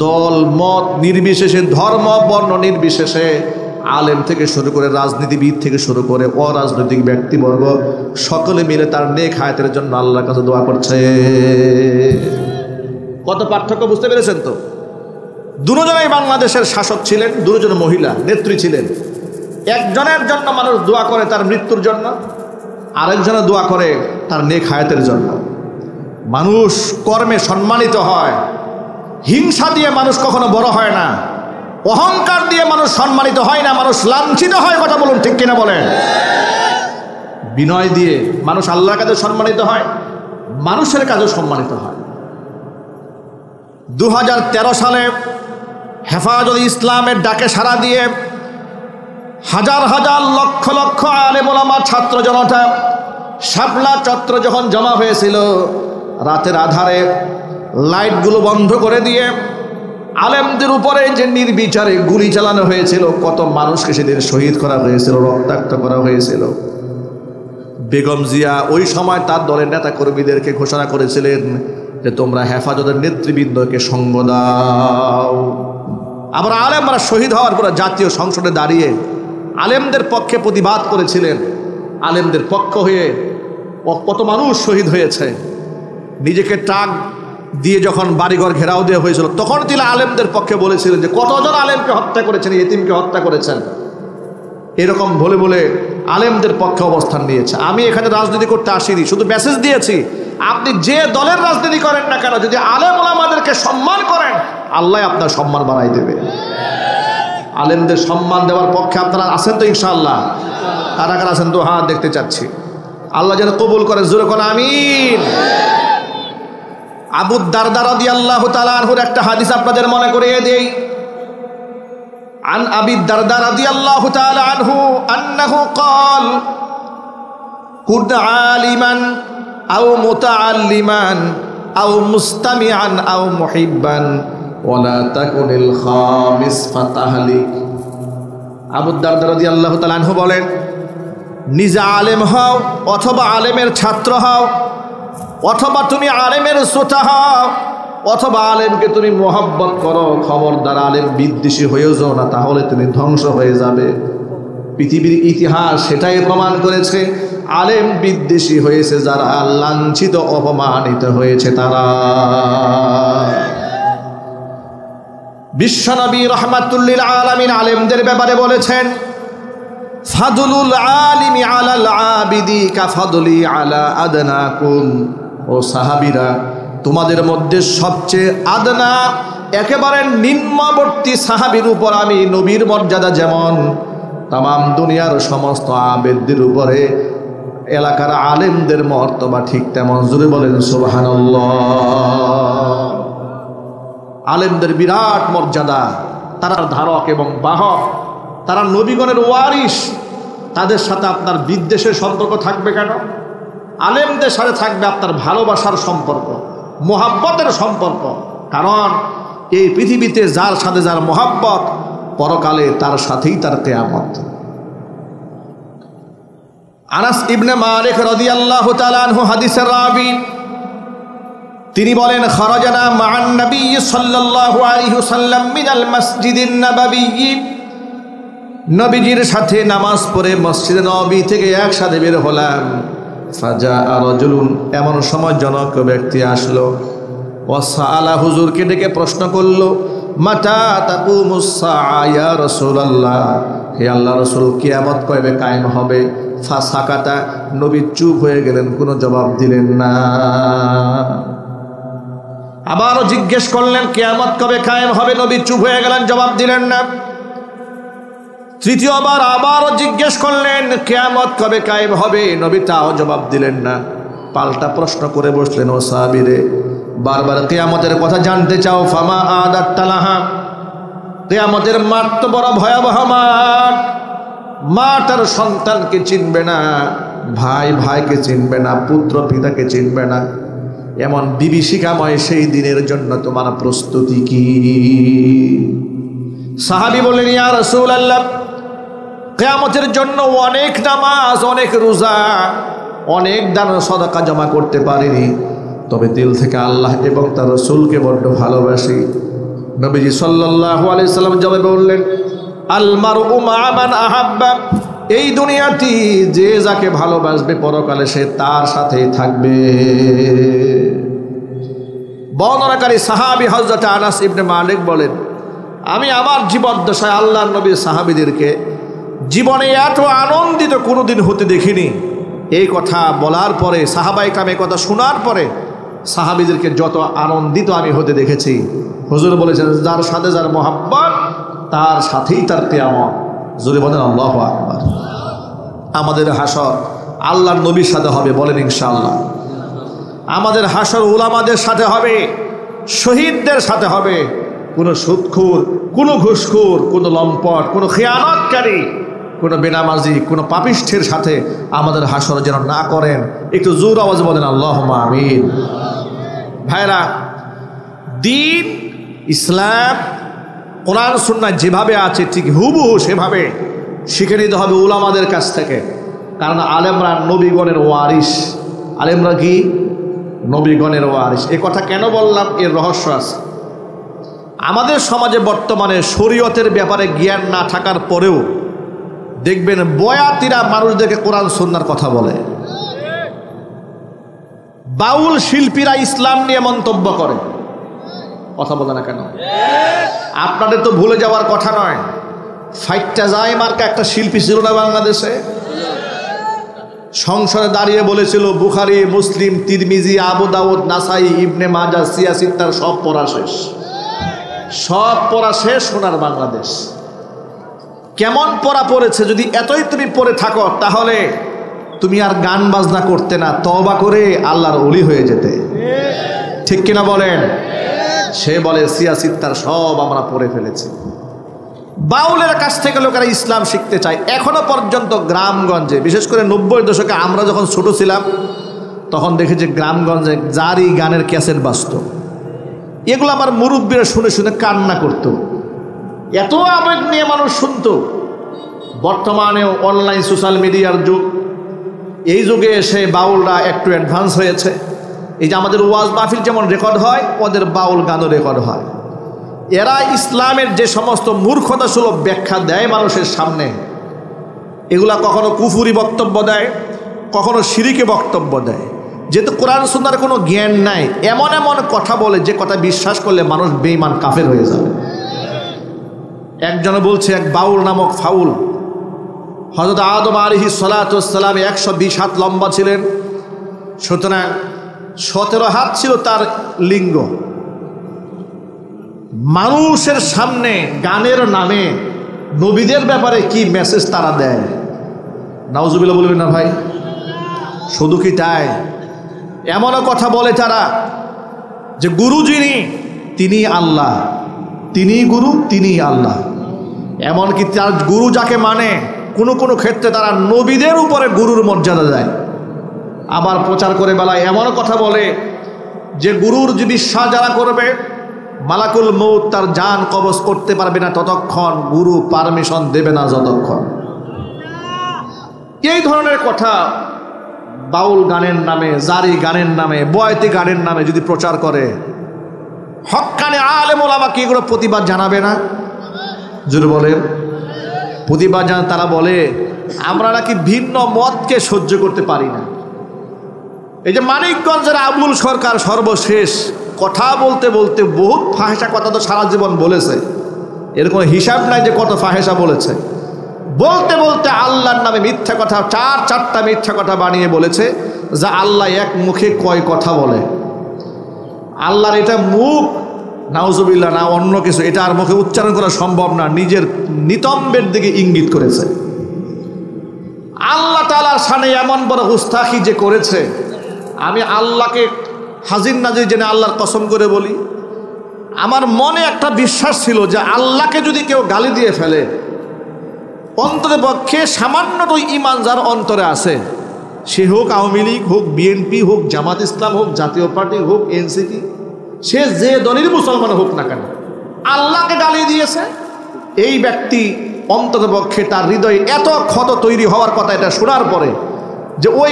দল মত নির্বিশেষে, ধর্ম বর্ণ নির্বিশেষে, আলেম থেকে শুরু করে রাজনীতিবিদ থেকে শুরু করে অরাজনৈতিক ব্যক্তিবর্গ সকলে মিলে তার নেক হায়াতের জন্য আল্লাহর কাছে দোয়া করছে। কত পার্থক্য বুঝতে পেরেছেন তো? দুজনেই বাংলাদেশের শাসক ছিলেন, দুজন মহিলা নেত্রী ছিলেন। একজনের জন্য মানুষ দোয়া করে তার মৃত্যুর জন্য, আরেকজনের দোয়া করে তার নেক হায়াতের জন্য। মানুষ কর্মে সম্মানিত হয়, হিংসা দিয়ে মানুষ কখনো বড় হয় না, অহংকার দিয়ে মানুষ সম্মানিত হয় না, মানুষ লাঞ্ছিত হয়। কথা বলুন ঠিক কিনা বলেন? বিনয় দিয়ে মানুষ আল্লাহর কাছে সম্মানিত হয়, মানুষের কাছেও সম্মানিত হয়। 2013 সালে হেফাজত ইসলামের ডাকে সাড়া দিয়ে হাজার হাজার লক্ষ লক্ষ আলেম ওলামা ছাত্র জনতা শাপলা চত্বর যখন জমা হয়েছিল, রাতের আধারে লাইটগুলো বন্ধ করে দিয়ে আলেমদের উপরে যে নির্বিচারে গুলি চালানো হয়েছিল, কত মানুষকে সেদিন শহীদ করা হয়েছিল, রক্তাক্ত করা হয়েছিল। বেগম জিয়া ওই সময় তার দলের নেতা কর্মীদেরকে ঘোষণা করেছিলেন যে তোমরা হেফাজতের নেতৃবৃন্দকে সঙ্গ দাও। আবার আলেমরা শহীদ হওয়ার পর জাতীয় সংসদে দাঁড়িয়ে আলেমদের পক্ষে প্রতিবাদ করেছিলেন। আলেমদের পক্ষ হয়ে কত মানুষ শহীদ হয়েছে। নিজেকে ট্রাক দিয়ে যখন বাড়িঘর ঘেরাও দেওয়া হয়েছিল, তখন তিনি আলেমদের পক্ষে বলেছিলেন যে কতজন আলেমকে হত্যা করেছেন, ইতিমকে হত্যা করেছেন। এরকম বলে বলে আলেমদের পক্ষে অবস্থান নিয়েছে। আমি এখানে রাজনীতি করতে আসিনি, শুধু মেসেজ দিয়েছি আপনি যে দলের রাজনীতি করেন না কেন, যদি আলেম ওলামাদেরকে সম্মান করেন, আল্লাহ আপনার সম্মান বাড়াই দেবে। আলেমদের সম্মান দেওয়ার পক্ষে আপনারা আছেন তো ইনশাআল্লাহ? কারা কারা আছেন তো হাত দেখতে চাচ্ছি। আল্লাহ যেন কবুল করেন, জোরে কোন আমিন। আবু দারদা রাদিয়াল্লাহু তাআলা আনহুর একটা হাদিস আপনাদের মনে করিয়ে দেই। আন আবি দারদা রাদিয়াল্লাহু তাআলা আনহু আন্নাহু ক্বাল কুন আলিমান আও মুতাআল্লিমান আও মুস্তামিআন আও মুহিব্বান ওয়ালা তাকুনিল খামিস ফাতাহলিক। আবু দারদা রাদিয়াল্লাহু তাআলা আনহু বলেন, নিজে আলেম হও অথবা আলেমের ছাত্র হও, অথবা তুমি আলেমের শ্রোতা হও, অথবা আলেমকে তুমি মোহাব্বত করো, খবরদার আলেম বিদ্বেষী হয়েও যাও না, তাহলে তুমি ধ্বংস হয়ে যাবে। পৃথিবীর ইতিহাস সেটাই প্রমাণ করেছে। আলেম বিদ্বেষী হয়েছে যারা, লাঞ্ছিত অপমানিত হয়েছে তারা। বিশ্বনবী রাহমাতুল লিল আলামিন আলেমদের ব্যাপারে বলেছেন, ফাদলুল আলিমি আলাল আবিদি কাফাদলি আলা আদনাকুম। ও সাহাবীরা, তোমাদের মধ্যে সবচেয়ে আদনা, একেবারে নিম্নবর্তী সাহাবীর উপর আমি নবীর মর্যাদা যেমন তামাম দুনিয়ার সমস্ত আবেদদের উপরে এলাকার আলেমদের মর্তবা ঠিক তেমন। জোরে বলেন সুবহানাল্লাহ। আলেমদের বিরাট মর্যাদা, তারা ধারক এবং বাহক, তারা নবীগণের ওয়ারিস। তাদের সাথে আপনার বিদ্বেষের সম্পর্ক থাকবে কেন? আলেমদের সাথে থাকবে আপনার ভালোবাসার সম্পর্ক, মোহাব্বতের সম্পর্ক। কারণ এই পৃথিবীতে যার সাথে যার মোহাব্বত, পরকালে তার সাথেই তার কিয়ামত। আনাস ইবনে মালিক রাদিয়াল্লাহু তাআলা আনহু হাদিসের রাবী, তিনি বলেন, খরাজানা মা'আন নবী সাল্লাল্লাহু আলাইহি ওয়াসাল্লাম মিনাল মসজিদিন নববী। নবীজির সাথে নামাজ পড়ে মসজিদে নববী থেকে একসাথে বের হলাম। ফাজাআ রাজুলুন, এমন সময় জনক ব্যক্তি আসলো। ওয়াসাআলা, হুজুরকে ডেকে প্রশ্ন করলো, মাতা তাকুমুস সাআ ইয়া রাসূলুল্লাহ, হে আল্লাহর রাসূল, কিয়ামত কবে কায়েম হবে? ফাসাকাতা, নবী চুপ হয়ে গেলেন, কোনো জবাব দিলেন না। আবারও জিজ্ঞেস করলেন, কিয়ামত কবে কায়েম হবে? নবী চুপ হয়ে গেলেন, জবাব দিলেন না। তৃতীয়বার আবারও জিজ্ঞেস করলেন, কিয়ামত কবে কায়েম হবে? নবী তাও জবাব দিলেন না। পাল্টা প্রশ্ন করে বসলেন, ও সাহাবীরে, বারবার কিয়ামতের কথা জানতে চাও? ফামা আদাত্তালাহা, কিয়ামতের মাঠ তো বড় ভয়াবহ মাঠ। মা তার সন্তানকে চিনবে না, ভাই ভাইকে চিনবে না, পুত্র পিতাকে চিনবে না। এমন বিভীষিকাময় সেই দিনের জন্য তোমার প্রস্তুতি কি? সাহাবী বললেন, ইয়া রাসূলুল্লাহ, কিয়ামতের জন্য অনেক নামাজ, অনেক রোজা, অনেক দান সদকা জমা করতে পারিনি, তবে দিল থেকে আল্লাহ এবং তার রাসূলকে বড্ড ভালোবাসি। নবীজি সাল্লাল্লাহু আলাইহি সাল্লাম জবাবে বললেন, আল মারউ মা মান আহাব্বা, এই দুনিয়াতে যে যাকে ভালোবাসবে পরকালে সে তার সাথেই থাকবে। বর্ণনাকারী সাহাবী হযরত আনাস ইবনে মালিক বলেন, আমি আমার জীবদ্দশায় আল্লাহর নবীর সাহাবীদেরকে জীবনে এত আনন্দিত কোনোদিন হতে দেখিনি। এই কথা বলার পরে, সাহাবায়ে কেরামের কথা শোনার পরে সাহাবীদেরকে যত আনন্দিত আমি হতে দেখেছি। হুজুর বলেছেন, যার সাথে যার মোহাব্বত তার সাথেই তার কিয়ামত। জোরে বলেন আল্লাহু আকবার। আমাদের হাসর আল্লাহর নবীর সাথে হবে, বলেন ইনশাআল্লাহ। আমাদের হাসর উলামাদের সাথে হবে, শহীদদের সাথে হবে। কোনো সুদখোর, কোনো ঘুষখোর, কোনো লম্পট, কোনো খেয়ানতকারী, কোনো বেনামাজি, কোনো পাপিষ্ঠের সাথে আমাদের হাসর যেন না করেন। একটু জোর আওয়াজে বলেন আল্লাহুম্মা আমিন। ভাইরা, দিন ইসলাম কোরআন সুন্নাহ যেভাবে আছে ঠিক হুবহু সেভাবে শিখে নিতে হবে উলামাদের কাছ থেকে। কারণ আলেমরা নবীগণের ওয়ারিস। আলেমরা কি? নবীগণের ওয়ারিস। এ কথা কেন বললাম? এর রহস্য আছে। আমাদের সমাজে বর্তমানে শরীয়তের ব্যাপারে জ্ঞান না থাকার পরেও দেখবেন বয়াতিরা মানুষদেরকে কোরআন সুন্নাহর কথা বলে। বাউল শিল্পীরা ইসলাম নিয়ে মন্তব্য করে। কথা বলে না কেন? আপনাদের তো ভুলে যাওয়ার কথা নয়, ফাইটটা যায় মার্কা একটা শিল্পী ছিল না বাংলাদেশে? সংসদে দাঁড়িয়ে বলেছিল, বুখারী, মুসলিম, তিরমিজি, আবু দাউদ, নাসাই, ইবনে মাজাহ, সিয়াসিত্তার সব পড়া শেষ। সব পড়া শেষ সোনার বাংলাদেশ। কেমন পড়া পড়েছে? যদি এতই তুমি পড়ে থাকো তাহলে তুমি আর গান বাজনা করতে না, তওবা করে আল্লাহর ওলি হয়ে যেতে। ঠিক কিনা বলেন? সে বলে সিয়াসিত্তার সব আমরা পড়ে ফেলেছি। বাউলের কাছ থেকে লোকেরা ইসলাম শিখতে চায়। এখনো পর্যন্ত গ্রামগঞ্জে, বিশেষ করে 90-এর দশকে আমরা যখন ছোট ছিলাম তখন দেখেছি গ্রামগঞ্জে জারি গানের ক্যাসেট বাজতো। এগুলো আমার মুরব্বীরা শুনে শুনে কান্না করত। এত আবেগ নিয়ে মানুষ শুনত। বর্তমানেও অনলাইন সোশ্যাল মিডিয়ার যুগ, এই যুগে এসে বাউলরা একটু অ্যাডভান্স হয়েছে। এই যে আমাদের ওয়াজ মাহফিল যেমন রেকর্ড হয়, ওদের বাউল গানও রেকর্ড হয়। এরা ইসলামের যে সমস্ত মূর্খতা সুলভ ব্যাখ্যা দেয় মানুষের সামনে, এগুলা কখনো কুফুরি বক্তব্য দেয়, কখনো শিরিকে বক্তব্য দেয়। যেহেতু কোরআন সুন্নাহর কোনো জ্ঞান নাই, এমন এমন কথা বলে যে কথা বিশ্বাস করলে মানুষ বেঈমান কাফের হয়ে যাবে। একজন বলছে, এক বাউল নামক ফাউল হযরত আদম আলাইহিস সালাতু ওয়াস সালাম 120 হাত লম্বা ছিলেন, সুতরাং 17 হাত ছিল তার লিঙ্গ। মানুষের সামনে গানের নামে নবীদের ব্যাপারে কি মেসেজ তারা দেয়, নাউজুবিল্লাহ বলবেন না ভাই? শুধু কি তাই, এমনও কথা বলে তারা যে গুরু যিনি তিনি আল্লাহ, তিনি গুরু তিনি আল্লাহ। এমনকি তার গুরু যাকে মানে কোনো কোনো ক্ষেত্রে তারা নবীদের উপরে গুরুর মর্যাদা দেয়। আবার প্রচার করে বেলায় এমন কথা বলে যে গুরুর যে বিশ্বাস যারা করবে মালাকুল মউত তার জান কবজ করতে পারবে না ততক্ষণ, গুরু পারমিশন দেবে না যতক্ষণ। এই ধরনের কথা বাউল গানের নামে, জারি গানের নামে, বয়াতি গানের নামে যদি প্রচার করে, হক্কানে আলেম ওলামা কি এগুলো প্রতিবাদ জানাবে না? যদি বলেন প্রতিবাদ জানান, তারা বলে আমরা নাকি ভিন্ন মতকে সহ্য করতে পারি না। এই যে মানিকগঞ্জের আবুল সরকার সর্বশেষ কথা বলতে বলতে বহুত ফাহেসা কথা তো সারা জীবন বলেছে, এরকম হিসাব নাই যে কত ফাহেসা বলেছে। বলতে বলতে আল্লাহর নামে মিথ্যা কথা, চারটা মিথ্যা কথা বানিয়ে বলেছে যা আল্লাহ এক মুখে কয় কথা বলে। আল্লাহর এটা মুখ নাউজুবিল্লাহ না অন্য কিছু, এটা আর মুখে উচ্চারণ করা সম্ভব না, নিজের নিতম্বের দিকে ইঙ্গিত করেছে। আল্লাহ তাআলার শানে এমন বড় গুস্তাখি যে করেছে, আমি আল্লাহকে হাজির নাজির জেনে আল্লাহর কসম করে বলি, আমার মনে একটা বিশ্বাস ছিল যে আল্লাহকে যদি কেউ গালি দিয়ে ফেলে, অন্তরে পক্ষে সামান্য তো ঈমান যার অন্তরে আছে, সে হোক আওয়ামী লীগ, হোক বিএনপি, হোক জামাত ইসলাম, হোক জাতীয় পার্টি, হোক এনসিপি, সে যে দলের মুসলমান হোক না কেন, আল্লাহকে গালি দিয়েছে, এই ব্যক্তি অন্তত পক্ষে তার হৃদয়ে এত ক্ষত তৈরি হওয়ার কথা এটা শোনার পরে যে ওই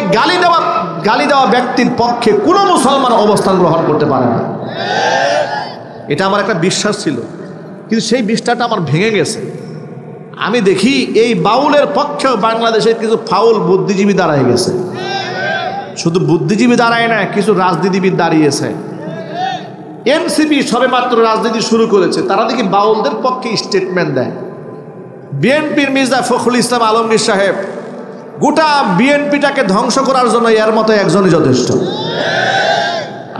গালি দেওয়া ব্যক্তির পক্ষে কোনো মুসলমান অবস্থান গ্রহণ করতে পারে না। এটা আমার একটা বিশ্বাস ছিল, কিন্তু সেই বিশ্বাসটা আমার ভেঙে গেছে। আমি দেখি এই বাউলের পক্ষেও বাংলাদেশের কিছু ফাউল বুদ্ধিজীবী দাঁড়ায় গেছে। শুধু বুদ্ধিজীবী দাঁড়ায় না, কিছু রাজনীতিবিদ দাঁড়িয়েছে। এনসিপি সবে মাত্র রাজনীতি শুরু করেছে, তারা দেখি বাউলদের পক্ষে স্টেটমেন্ট দেয়। বিএনপির মির্জা ফখরুল ইসলাম আলমগীর সাহেব গোটা বিএনপিটাকে ধ্বংস করার জন্য এর মতো একজনই যথেষ্ট।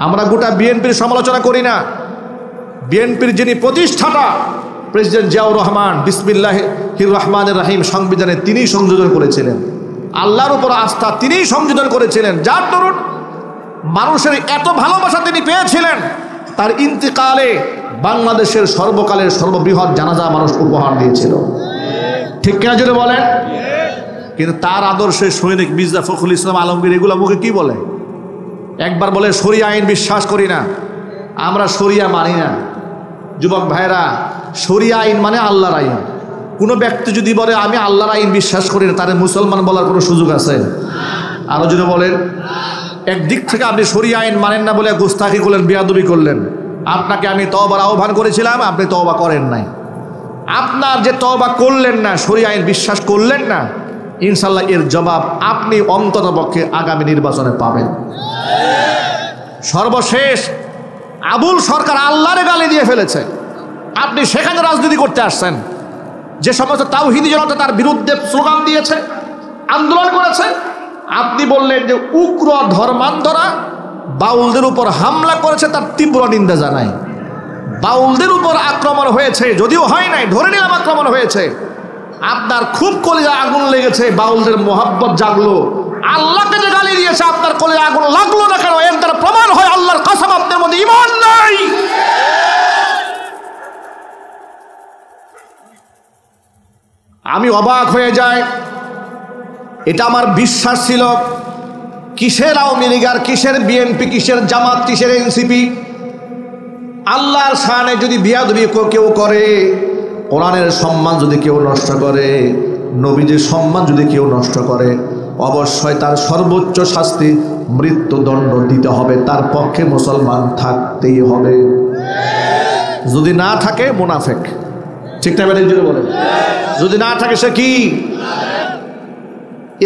আমরা গোটা বিএনপির সমালোচনা করি না, বিএনপির যিনি প্রতিষ্ঠাতা প্রেসিডেন্ট জিয়াউর রহমান বিসমিল্লাহির রহমানির রহিম সংবিধানে তিনিই সংযোজন করেছিলেন, আল্লাহর উপর আস্থা তিনিই সংযোজন করেছিলেন, যার দরুন মানুষের এত ভালোবাসা তিনি পেয়েছিলেন, তার ইন্তিকালে বাংলাদেশের সর্বকালের সর্ববৃহৎ জানাজা মানুষ উপহার দিয়েছিল। ঠিক কিনা যদি বলেন? কিন্তু তার আদর্শের সৈনিক মির্জা ফখরুল ইসলাম আলমগীর এগুলো মুখে কি বলে? একবার বলে শরিয়া আইন বিশ্বাস করি না, আমরা শরিয়া মানি না। যুবক ভাইরা, শরিয়া আইন মানে আল্লাহর আইন। কোনো ব্যক্তি যদি বলে আমি আল্লাহর আইন বিশ্বাস করি না, তার মুসলমান বলার কোনো সুযোগ আছে? আরো যদি বলেন, একদিক থেকে আপনি শরিয়া আইন মানেন না বলে গুস্তাখি করলেন, বেয়াদবি করলেন। আপনাকে আমি তওবার আহ্বান করেছিলাম, আপনি তওবা করেন নাই। আপনার যে তওবা করলেন না, শরিয়া আইন বিশ্বাস করলেন না, ইনশাল্লাহ এর জবাব আপনি অন্ততপক্ষে আগামী নির্বাচনে পাবেন। সর্বশেষ আবুল সরকার আল্লাহরে গালি দিয়ে ফেলেছে, আপনি সেখানে রাজনীতি করতে আসছেন। যে সমস্ত তাওহীদি জনতা তার বিরুদ্ধে স্লোগান দিয়েছে, আন্দোলন করেছে, আপনি বললেন যে উগ্র ধর্মান্ধরা বাউলদের উপর হামলা করেছে, তার তীব্র নিন্দা জানাই। বাউলদের উপর আক্রমণ হয়েছে, যদিও হয় নাই, ধরে নিলাম আক্রমণ হয়েছে, আপনার খুব কলিজা আগুন লেগেছে, বাউলদের মোহাব্বত জাগলো। আল্লাহকে যে গালি দিয়েছে, আপনার কলিজা আগুন লাগলো না কেন? এর দ্বারা প্রমাণ হয় আল্লাহর কসম আপনার মধ্যে ঈমান নাই। আমি অবাক হয়ে যাই, এটা আমার বিশ্বাস ছিল। কিসের আওয়ামী লীগ আর কিসের বিএনপি, কিসের জামাত, কিসের এনসিপি? আল্লাহর শানে যদি বিয়াদবি কেউ করে, কোরআনের সম্মান যদি কেউ নষ্ট করে, নবীজির সম্মান যদি কেউ নষ্ট করে, অবশ্যই তার সর্বোচ্চ শাস্তি মৃত্যুদণ্ড দিতে হবে। তার পক্ষে মুসলমান থাকতেই হবে, যদি না থাকে মুনাফেক। ঠিক না বেঠিক যদি বলেন? যদি না থাকে সে কি?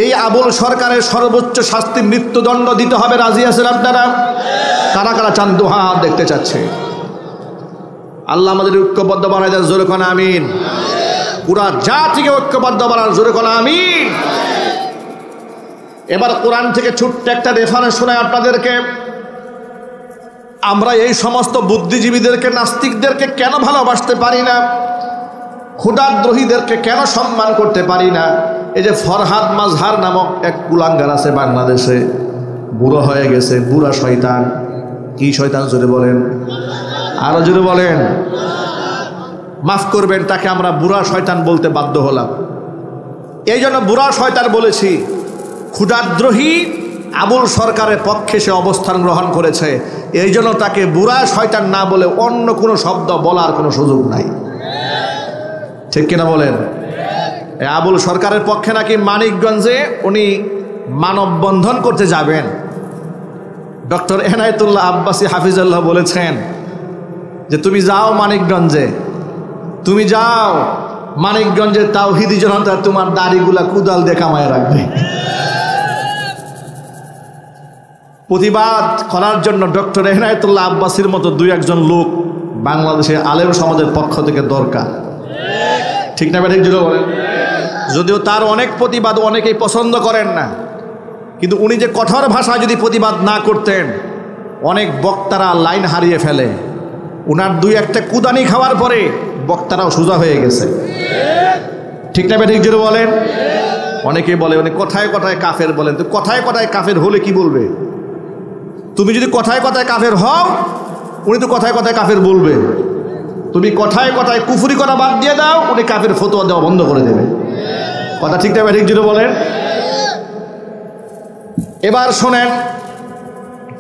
এই আবুল সরকারের সর্বোচ্চ শাস্তি মৃত্যুদণ্ড দিতে হবে। রাজি আছেন আপনারা? কারা কারা চান? দুহা দেখতে চাচ্ছে। আল্লাহ আমাদের ঐক্যবদ্ধ বানায় দেন, জোরে কোন আমিন। পুরা জাতিকে ঐক্যবদ্ধ করার জোরে বলা আমিন। এবার কোরআন থেকে ছোট্ট একটা রেফারেন্স শোনাই আপনাদেরকে। আমরা এই সমস্ত বুদ্ধিজীবীদেরকে, নাস্তিকদেরকে কেন ভালোবাসতে পারি না, ক্ষুধাদ্রোহীদেরকে কেন সম্মান করতে পারি না? এই যে ফরহাদ মাজহার নামক এক কুলাঙ্গার আছে বাংলাদেশে, বুড়ো হয়ে গেছে, বুড়া শয়তান। কি শয়তান জোরে বলেন, আরো জোরে বলেন। মাফ করবেন, তাকে আমরা বুড়া শয়তান বলতে বাধ্য হলাম। এই জন্য বুড়া শয়তান বলেছি। ক্ষুধাদ্রোহী আবুল সরকারের পক্ষে সে অবস্থান গ্রহণ করেছে, এই জন্য তাকে বুড়া শয়তান না বলে অন্য কোনো শব্দ বলার কোনো সুযোগ নাই। ঠিক কিনা বলেন? আবুল সরকারের পক্ষে নাকি মানিকগঞ্জে উনি মানববন্ধন করতে যাবেন। ডক্টর এনায়েতুল্লাহ আব্বাসী হাফিজুল্লাহ বলেছেন যে তুমি যাও মানিকগঞ্জে, তুমি যাও মানিকগঞ্জে, তাওহীদি জনতা তোমার দাড়িগুলা কুদাল দিয়ে কামায় রাখবে। প্রতিবাদ করার জন্য ডক্টর এনায়েতুল্লাহ আব্বাসীর মতো দুই একজন লোক বাংলাদেশের আলেম সমাজের পক্ষ থেকে দরকার। ঠিক না ঠিক জুড়ে বলেন? যদিও তার অনেক প্রতিবাদ অনেকেই পছন্দ করেন না, কিন্তু উনি যে কঠোর ভাষায় যদি প্রতিবাদ না করতেন, অনেক বক্তারা লাইন হারিয়ে ফেলে। উনার দুই একটা কুদানি খাওয়ার পরে বক্তারাও সোজা হয়ে গেছে। ঠিক না ঠিক জুড়ে বলেন? অনেকেই বলে উনি কথায় কথায় কাফের বলেন। তো কথায় কথায় কাফের হলে কি বলবে? তুমি যদি কথায় কথায় কাফের হও, উনি তো কথায় কথায় কাফের বলবে। তুমি কথায় কথায় কুফরি করা বাদ দিয়ে দাও, উনি কাফের ফতোয়া দেওয়া বন্ধ করে দেবে। কথা ঠিক না ঠিক জুড়ে বলেন? এবার শোনেন,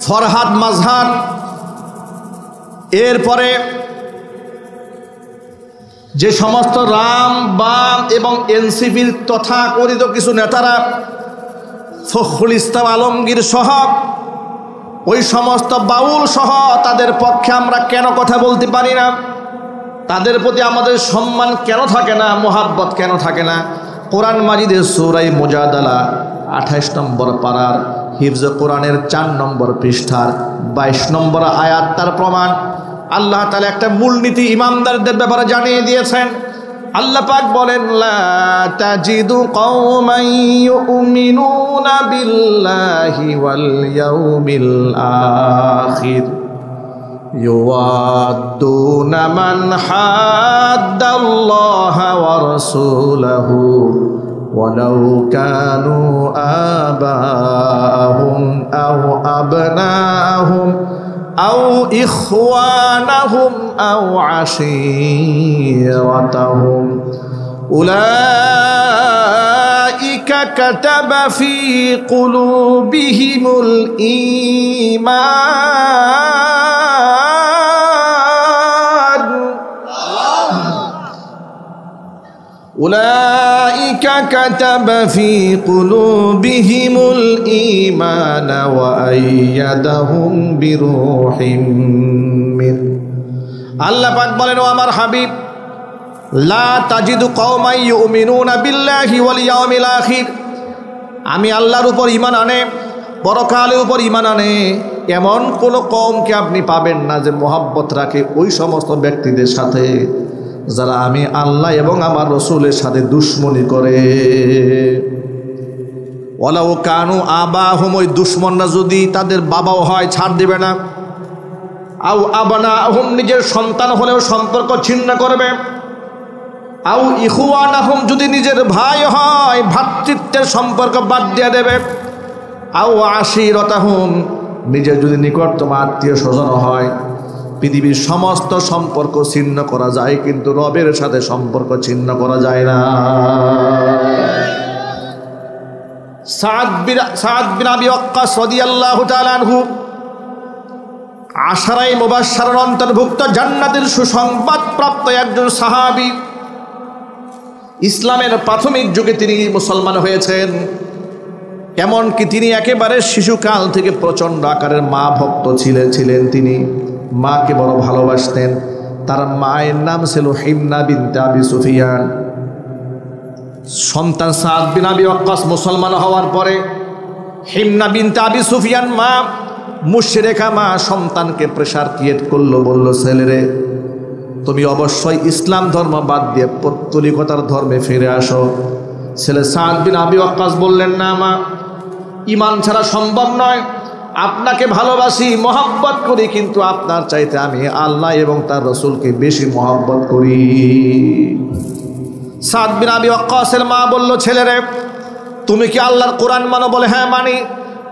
ফরহাদ মাজহার, এরপরে যে সমস্ত রাম, বাম এবং এনসিপির তথাকথিত কিছু নেতারা, ফখরুল ইসলাম আলমগীর সহ ওই সমস্ত বাউল সহ, তাদের পক্ষে আমরা কেন কথা বলতে পারি না? তাদের প্রতি আমাদের সম্মান কেন থাকে না, মোহাব্বত কেন থাকে না? কোরআন মাজিদের সূরা মুজাদালা 28 নম্বর পারার হিফজ কোরআনের 4 নম্বর পৃষ্ঠার 22 নম্বর আয়াত তার প্রমাণ। আল্লাহ তাআলা একটা মূলনীতি ইমামদারদের ব্যাপারে জানিয়ে দিয়েছেন। আল্লাহ পাক বলেন, লা তাজিদু কওমান ইউমিনুনা বিল্লাহি ওয়াল ইয়াউমিল আখির ইউয়াদ্দুনা মান হাদ্দাল্লাহা ওয়া রাসূলাহু ওয়ালাউ কানু আবাহুম আও আবনাহুম আও ইখওয়ানাহুম আও আশীরাতাহুম উলাইকা কাতাবা ফি কুলুবিহিমুল ঈমান উলাইকা কাতাবা ফি কুলুবিহিমুল ঈমান ওয়া আইয়াদাহুম বিরূহিম মিন। আল্লাহ পাক বলেন, ও আমার হাবিব, লা তাজিদু কওমান ইউমিনুনা বিল্লাহি ওয়াল ইয়াউমিল আখির, আমি আল্লাহর উপর ঈমান আনে, পরকালের উপর ঈমান আনে এমন কোন কওমকে আপনি পাবেন না যে মোহাব্বত রাখে ওই সমস্ত ব্যক্তিদের সাথে যারা আমি আল্লাহ এবং আমার রসুলের সাথে দুশ্মনী করে। ওয়ালাউ কানু আবাহুম, ওই দুশ্মনরা যদি তাদের বাবাও হয় ছাড় দিবে না। আও আবনাহুম, নিজের সন্তান হলেও সম্পর্ক ছিন্ন করবে। আও ইখওয়ানাহুম, যদি নিজের ভাই হয় ভ্রাতৃত্বের সম্পর্ক বাদ দিয়ে দেবে। আও আশীরাতাহুম, নিজের যদি নিকটতম আত্মীয় স্বজন হয়। পৃথিবীর সমস্ত সম্পর্ক ছিন্ন করা যায়, কিন্তু রবের সাথে সম্পর্ক ছিন্ন করা যায় না। সাদ বিন আবি ওয়াক্কাস রাদিয়াল্লাহু তাআলা আনহু আশারায়ে মুবাশশারার অন্তর্ভুক্ত জান্নাতের সুসংবাদ প্রাপ্ত একজন সাহাবী। ইসলামের প্রাথমিক যুগে তিনি মুসলমান হয়েছেন, এমনকি তিনি একেবারে শিশুকাল থেকে প্রচণ্ড আকারের মা ভক্ত ছিলেন। তিনি মাকে বড় ভালোবাসতেন। তার মায়ের নাম ছিল হিমনা বিনতে আবি সুফিয়ান। সন্তান সাদ বিন আবি ওয়াক্কাস মুসলমান হওয়ার পরে হিমনা বিনতে আবি সুফিয়ান মা, মুশরিকা মা, সন্তানকে প্রেসার ক্রিয়েট করলো, বলল, ছেলেরে তুমি অবশ্যই ইসলাম ধর্ম বাদ দিয়ে পৌত্তলিকতার ধর্মে ফিরে আসো। ছেলে সাদ বিন আবি ওয়াক্কাস বললেন, না মা, ঈমান ছাড়া সম্ভব নয়। আপনাকে ভালোবাসি, মহব্বত করি, কিন্তু আপনার চাইতে আমি আল্লাহ এবং তার রসুলকে বেশি মহব্বত করি। সাদ বিন আবি ওয়াক্কাসের মা বলল, ছেলেরে তুমি কি আল্লাহর কোরআন মানো? বলে, হ্যাঁ মানি।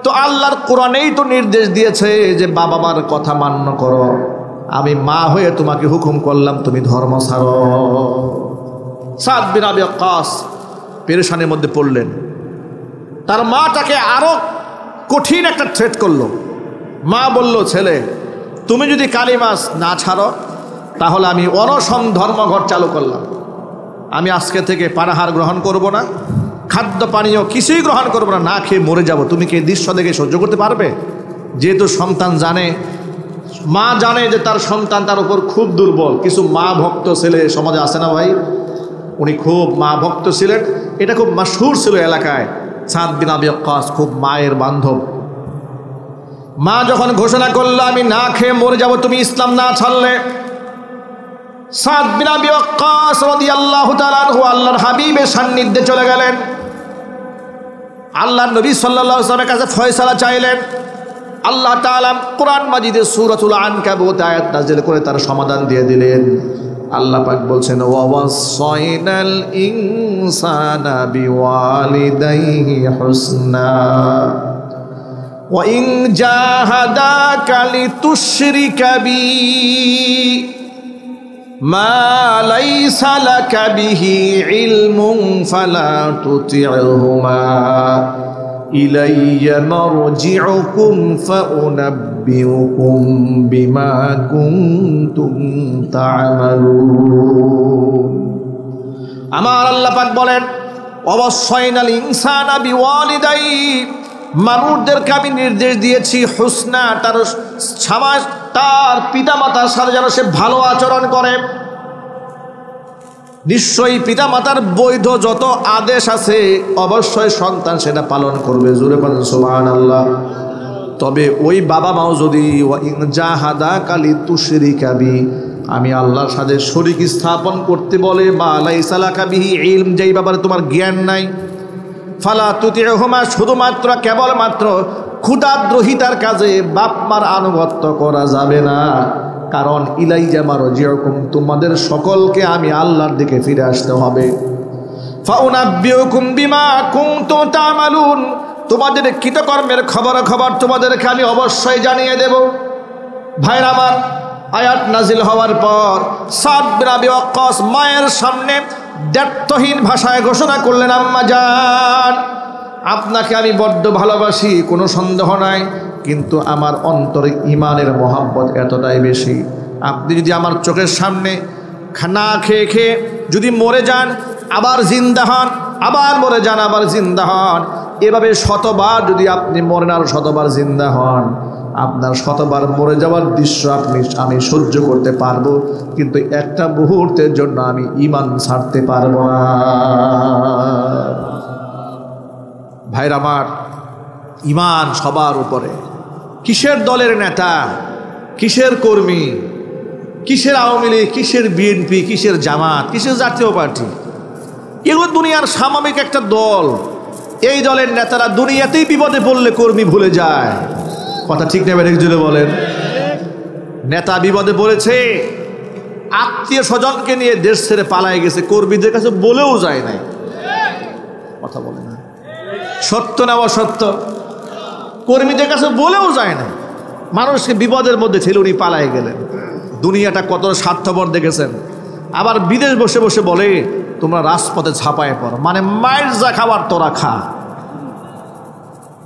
তো আল্লাহর কোরআনেই তো নির্দেশ দিয়েছে যে বাবা মার কথা মান্য করো। আমি মা হয়ে তোমাকে হুকুম করলাম তুমি ধর্ম ছাড়ো। সাদ বিন আবি ওয়াক্কাস পেরেশানির মধ্যে পড়লেন। তার মাটাকে আরো কঠিন একটা থ্রেট করলো। মা বলল, ছেলে তুমি যদি কালিমা না ছাড়ো তাহলে আমি অনশন ধর্মঘট চালু করলাম। আমি আজকে থেকে পানাহার গ্রহণ করব না, খাদ্য পানীয় কিছুই গ্রহণ করবো না, না খেয়ে মরে যাব। তুমি কি এই দৃশ্য দেখে সহ্য করতে পারবে? যেহেতু সন্তান জানে, মা জানে যে তার সন্তান তার উপর খুব দুর্বল। কিছু মা ভক্ত ছেলে সমাজে আছে না ভাই, উনি খুব মা ভক্ত ছিলেন, এটা খুব মাশহুর ছিল এলাকায়। সাদ বিন আবি ওয়াক্কাস খুব মায়ের বান্ধব। মা যখন ঘোষণা করলো আমি না খেয়ে মরে যাব তুমি ইসলাম না ছাড়লে, সাদ বিন আবি ওয়াক্কাস রাদিয়াল্লাহু তাআলা আনহু আল্লাহর হাবিবের সান্নিধ্যে চলে গেলেন। আল্লাহর নবী সাল্লাল্লাহু আলাইহি ওয়াসাল্লামের কাছে ফয়সালা চাইলেন। আল্লাহ তাআলা কোরআন মাজিদে সূরাতুল আনকাবুত আয়াত নাযিল করে তার সমাধান দিয়ে দিলেন। আল্লাহ পাক বলছেন, ওয়াসাইনাল ইনসানা বিওয়ালিদাইহি হুসনা ওয়া ইন জাহাদাকা লিতুশরিকা বি মা লাইসা লাকা বিহি ইলমুন ফালা তুতি'হুমা ইলাইয়া মারজি'ুকুম ফাউনাব্বিউকুম বিমা কুনতুম তা'মালুন। আমার আল্লাহ পাক বলেন, অবশ্যইনাল ইনসানা বিওয়ালিদাই, মানুষদেরকে আমি নির্দেশ দিয়েছি হুসনা, তার সমাজ তার পিতামাতার সাথে যেন সে ভালো আচরণ করে। নিশ্চয়ই পিতামাতার বৈধ যত আদেশ আছে অবশ্যই সন্তান সেটা পালন করবে। জোরে বলেন সুবহানাল্লাহ। তবে ওই বাবা মাও যদি জাহাদাকা লিতুশরিকা বি, আমি আল্লাহর সাথে শরীক স্থাপন করতে বলে, বা লাইসা লাকা বিহি ইলম, যেই ব্যাপারে তোমার জ্ঞান নাই, ফালা তুতি'হুমা, শুধুমাত্র কেবলমাত্র ক্ষুধাদ্রোহিতার কাজে বাপ মার আনুগত্য করা যাবে না। কারণ ইলাইয়া মারজিউকুম, তোমাদের সকলকে আমি আল্লাহর দিকে ফিরে আসতে হবে। ফাউনাব্বিউকুম বিমা কুনতুম তা'মালুন, তোমাদের কৃতকর্মের খবর তোমাদেরকে আমি অবশ্যই জানিয়ে দেব। ভাইরা আমার, আয়াত নাজিল হওয়ার পর সাদ বিন আবি ওয়াক্কাস মায়ের সামনে দ্ব্যর্থহীন ভাষায় ঘোষণা করলেন, আম্মা জান, আপনাকে আমি বড্ড ভালোবাসি, কোনো সন্দেহ নাই, কিন্তু আমার অন্তরে ঈমানের মহব্বত এতটাই বেশি। আপনি যদি আমার চোখের সামনে না খেয়ে খেয়ে যদি মরে যান, আবার জিন্দা হন, আবার মরে যান, আবার জিন্দা হন, এভাবে শতবার যদি আপনি মরেন আর শতবার জিন্দা হন, আপনার শতবার মরে যাওয়ার দৃশ্য আমি সহ্য করতে পারবো, কিন্তু একটা মুহূর্তের জন্য আমি ঈমান ছাড়তে পারবো না। ভাইরা আমার, ঈমান সবার উপরে। কিসের দলের নেতা, কিসের কর্মী, কিসের আওয়ামী লীগ, কিসের বিএনপি, কিসের জামাত, কিসের জাতীয় পার্টি, এগুলো দুনিয়ার সাময়িক একটা দল। এই দলের নেতারা দুনিয়াতেই বিপদে পড়লে কর্মী ভুলে যায়। কথা ঠিক নেবেন, একজনে বলেন। নেতা বিপদে পড়েছে, আত্মীয় স্বজনকে নিয়ে দেশ ছেড়ে পালায় গেছে, কর্মীদের কাছে বলেও যায় নাই। কথা বলে না, সত্য না অসত্য? কর্মীদের কাছে বলেও যায় না। মানুষকে বিপদের মধ্যে ছিল, উনি পালায় গেলেন। দুনিয়াটা কত স্বার্থপর দেখেছেন। আবার বিদেশ বসে বসে বলে তোমরা রাজপথে ঝাঁপায় পড়ো, মানে মায়ের যা খাবার তোরা খা,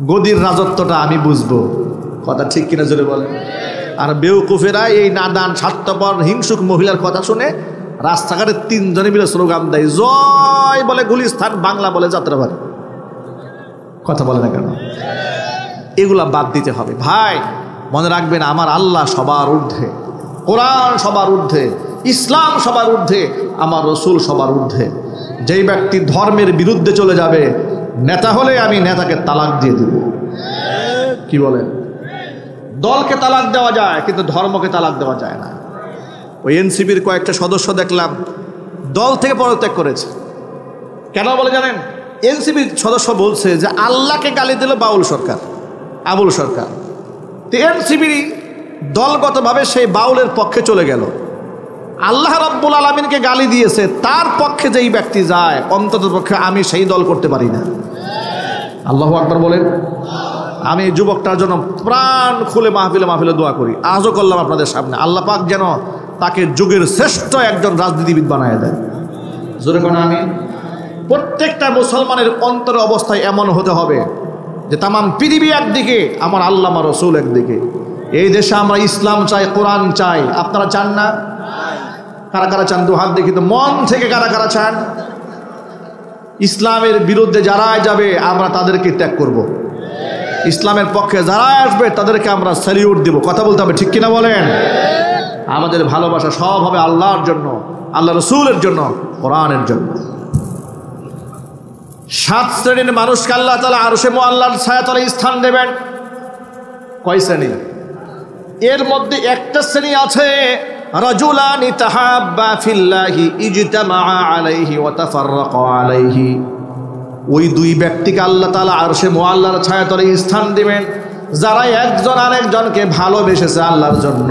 গদির রাজত্বটা আমি বুঝবো। কথা ঠিক কিনা জোরে বলেন। আর বেউকুফেরা এই নাদান স্বার্থপর হিংসুক মহিলার কথা শুনে রাস্তাঘাটে তিনজনে মিলে স্লোগান দেয়, জয় বলে গুলিস্তান, বাংলা বলে যাত্রাবাড়ি। কথা বলে না কেন? এগুলা বাদ দিতে হবে ভাই। মনে রাখবেন, আমার আল্লাহ সবার ঊর্ধ্বে, কোরআন সবার ঊর্ধ্বে, ইসলাম সবার ঊর্ধ্বে, আমার রসুল সবার ঊর্ধ্বে। যেই ব্যক্তি ধর্মের বিরুদ্ধে চলে যাবে, নেতা হলে আমি নেতাকে তালাক দিয়ে দেব। কি বলেন? দলকে তালাক দেওয়া যায়, কিন্তু ধর্মকে তালাক দেওয়া যায় না। ওই এনসিপির কয়েকটা সদস্য দেখলাম দল থেকে পদত্যাগ করেছে। কেন বলে জানেন? এনসিপির সদস্য বলছে যে আল্লাহকে গালি দিল বাউল সরকার, আবুল সরকার। তো এনসিপির দলগতভাবে সেই বাউলের পক্ষে চলে গেল। আল্লাহ রাব্বুল আলামিনকে গালি দিয়েছে, তার পক্ষে যেই ব্যক্তি যায় অন্তত পক্ষে আমি সেই দল করতে পারি না। আল্লাহু আকবার বলেন। আমি এই যুবকটার জন্য প্রাণ খুলে মাহফিলে দোয়া করি। আজও করলাম আপনাদের সামনে, আল্লাহ পাক যেন তাকে যুগের শ্রেষ্ঠ একজন রাজনীতিবিদ বানায় দেয়। জোরে কোন আমি। প্রত্যেকটা মুসলমানের অন্তরের অবস্থায় এমন হতে হবে যে তামাম পৃথিবী একদিকে, আমার আল্লাহ আমার রসুল একদিকে। এই দেশে আমরা ইসলাম চাই, কোরআন চাই। আপনারা চান না? কারা কারা চান? দু হাত দেখি তো, মন থেকে কারা কারা চান? ইসলামের বিরুদ্ধে যারাই যাবে আমরা তাদেরকে ত্যাগ করব। ইসলামের পক্ষে যারা আসবে তাদেরকে আমরা স্যালিউট দিব। কথা বলতে হবে, ঠিক কিনা বলেন? আমাদের ভালোবাসা সব হবে আল্লাহর জন্য, আল্লাহ রসুলের জন্য, কোরআনের জন্য। 7 শ্রেণীর মানুষকে আল্লাহ তাআলা আরশে মুআল্লার ছায়াতলে স্থান দেবেন। কয় শ্রেণী? এর মধ্যে একটা শ্রেণী আছে, রাজুলানি তাহাব্বা ফিল্লাহি ইজতামাআ আলাইহি ওয়া তাফাররাকা আলাইহি। ওই দুই ব্যক্তিকে আল্লাহ তাআলা আরশে মুআল্লার ছায়াতলে স্থান দিবেন, যারা একজন আরেকজনকে ভালোবেসেছে আল্লাহর জন্য,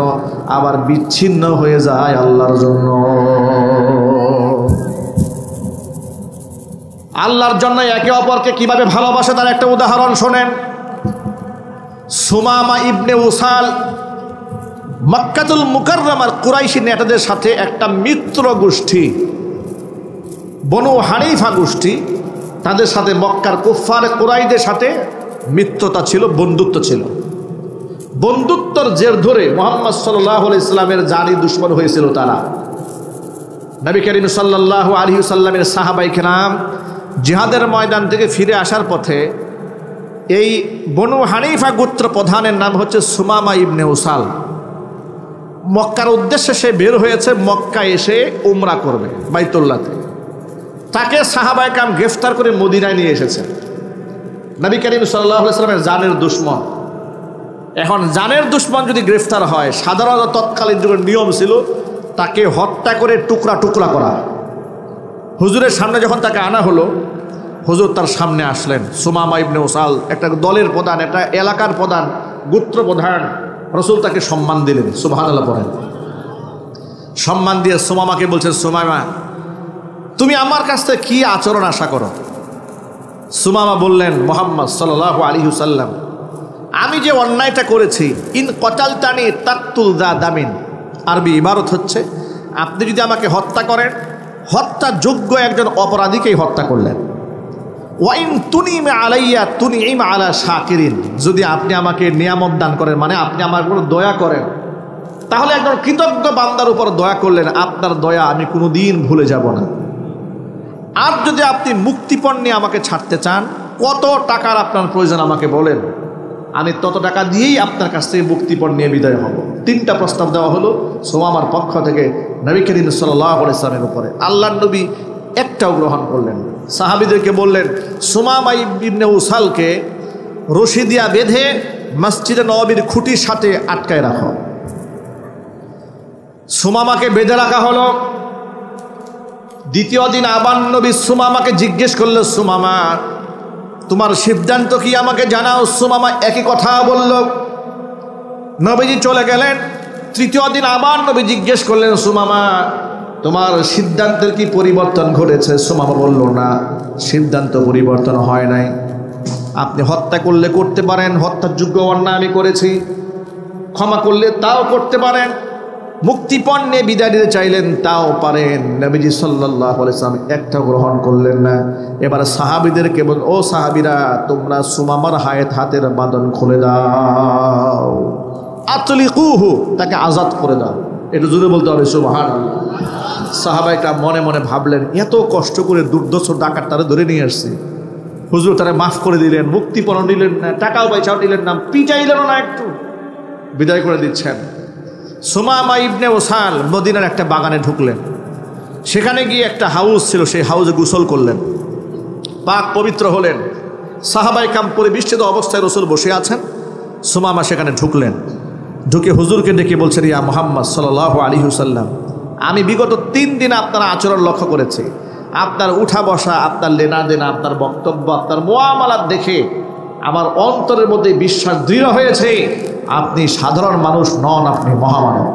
আবার বিচ্ছিন্ন হয়ে যায় আল্লাহর জন্য। আল্লাহর জন্য একে অপরকে কিভাবে ভালোবাসে তার একটা উদাহরণ শোনেন। সুমামা ইবনে উসাল মক্কাতুল মুকাররমার কুরাইশি নেতাদের সাথে একটা মিত্র গোষ্ঠী, বনু হানিফা গোষ্ঠী, তাদের সাথে মক্কার কুফফার কুরাইশদের সাথে মিত্রতা ছিল, বন্ধুত্ব ছিল। বন্ধুত্বর জের ধরে মুহাম্মদ সাল্লাল্লাহু আলাইহি সাল্লামের জানি দুশমন হয়েছিল তারা। নবী করিম সাল্লাল্লাহু আলাইহি সাল্লামের সাহাবায়ে কেরাম জিহাদের ময়দান থেকে ফিরে আসার পথে এই বনু হানিফা গোত্র প্রধানের নাম হচ্ছে সুমামা ইবনে উসাল। মক্কার উদ্দেশ্যে সে বের হয়েছে, মক্কা এসে উমরা করবে বাইতুল্লাহতে। তাকে সাহাবায়ে কেরাম গ্রেফতার করে মদিনায় নিয়ে এসেছে। নবী করিম সাল্লাল্লাহু আলাইহি সাল্লামের জানের দুশমন। এখন জানের দুশমন যদি গ্রেফতার হয়, সাধারণত তৎকালীন যুগের নিয়ম ছিল তাকে হত্যা করে টুকরা টুকরা করা। হুজুরের সামনে যখন তাকে আনা হলো, হুজুর তার সামনে আসলেন। সুমামা ইবনে উসাল একটা দলের প্রধান, একটা এলাকার প্রধান, গোত্র প্রধান। রসুল তাকে সম্মান দিলেন। সুবহানাল্লাহ পড়েন। সম্মান দিয়ে সুমামাকে বলছেন, সুমামা তুমি আমার কাছ থেকে কি আচরণ আশা করো? সুমামা বললেন, মুহাম্মদ সাল্লাল্লাহু আলাইহি ওয়াসাল্লাম আমি যে অন্যায়টা করেছি, ইন কতালতানি তাকতুল যা দামিন, আরবি ইবারত হচ্ছে আপনি যদি আমাকে হত্যা করেন, হত্যা যোগ্য একজন অপরাধীকেই হত্যা করলেন। ওয়াইন তুনিম আলাইয়া তুনিম আলা শাকিরিন, যদি আপনি আমাকে নিয়ামত দান করেন, মানে আপনি আমার উপর দয়া করেন, তাহলে একজন কৃতজ্ঞ বান্দার উপর দয়া করলেন, আপনার দয়া আমি কোনোদিন ভুলে যাব না। আর যদি আপনি মুক্তিপণ নিয়ে আমাকে ছাড়তে চান, কত টাকার আপনার প্রয়োজন আমাকে বলেন, আমি তত টাকা দিয়েই আপনার কাছ থেকে মুক্তিপণ নিয়ে বিদায় হব। 3টা প্রস্তাব দেওয়া হলো সুমামার পক্ষ থেকে নবী করিম সাল্লাল্লাহু আলাইহি ওয়াসাল্লামের উপরে। আল্লাহর নবী একটাও গ্রহণ করলেন। সাহাবীদেরকে বললেন, সুমামা ইবনে উসালকে রশি দিয়া বেঁধে মসজিদে নববীর খুঁটির সাথে আটকায় রাখো। সুমামাকে বেঁধে রাখা হলো। দ্বিতীয় দিন আবার নবী সুমামাকে জিজ্ঞেস করলো, সুমামা তোমার সিদ্ধান্ত কি আমাকে জানাও। সুমামা একই কথা বলল। নবীজি চলে গেলেন। তৃতীয় দিন আবার নবী জিজ্ঞেস করলেন, সুমামা তোমার সিদ্ধান্তের কি পরিবর্তন ঘটেছে? সুমামা বলল, না, সিদ্ধান্ত পরিবর্তন হয় নাই। আপনি হত্যা করলে করতে পারেন, হত্যার যোগ্য অন্যায় আমি করেছি, ক্ষমা করলে তাও করতে পারেন, মুক্তিপণ নিয়ে বিদায় দিতে চাইলেন তাও পারেন। নবীজি সাল্লাল্লাহু আলাইহি ওয়াসাল্লাম একটাও গ্রহণ করলেন না। এবার সাহাবীদেরকে বল, ও সাহাবীরা তোমরা সুমামার হাতের বাঁধন খুলে দাও, আতলিকুহু, তাকে আজাদ করে দাও। এটা জোরে বলতে হবে সুবহানাল্লাহ। সাহাবাইটা মনে মনে ভাবলেন, এত কষ্ট করে দুর্ধর্ষ ডাকাত তারা ধরে নিয়ে আসছে, হুজুর তারা মাফ করে দিলেন, মুক্তিপণ দিলেন না, টাকাও পয়সাও দিলেন না, পিটাইলেন না, একটু বিদায় করে দিচ্ছেন। সুমামা ইবনে উসাল মদিনার একটা বাগানে ঢুকলেন। সেখানে গিয়ে একটা হাউস ছিল, সেই হাউসে গোসল করলেন, পাক পবিত্র হলেন। সাহাবায়ে কেরাম পরিবেষ্টিত অবস্থায় রাসূল বসে আছেন। সুমামা সেখানে ঢুকলেন। ঢুকে হুজুরকে ডেকে বলছেন, ইয়া মুহাম্মদ সাল্লাল্লাহু আলাইহি ওয়াসাল্লাম আমি বিগত 3 দিন আপনার আচরণ লক্ষ্য করেছি, আপনার উঠা বসা, আপনার লেনা দেনা, আপনার বক্তব্য, আপনার মুআমালাত দেখে আমার অন্তরের মধ্যে বিশ্বাস দৃঢ় হয়েছে আপনি সাধারণ মানুষ নন, আপনি মহামানব।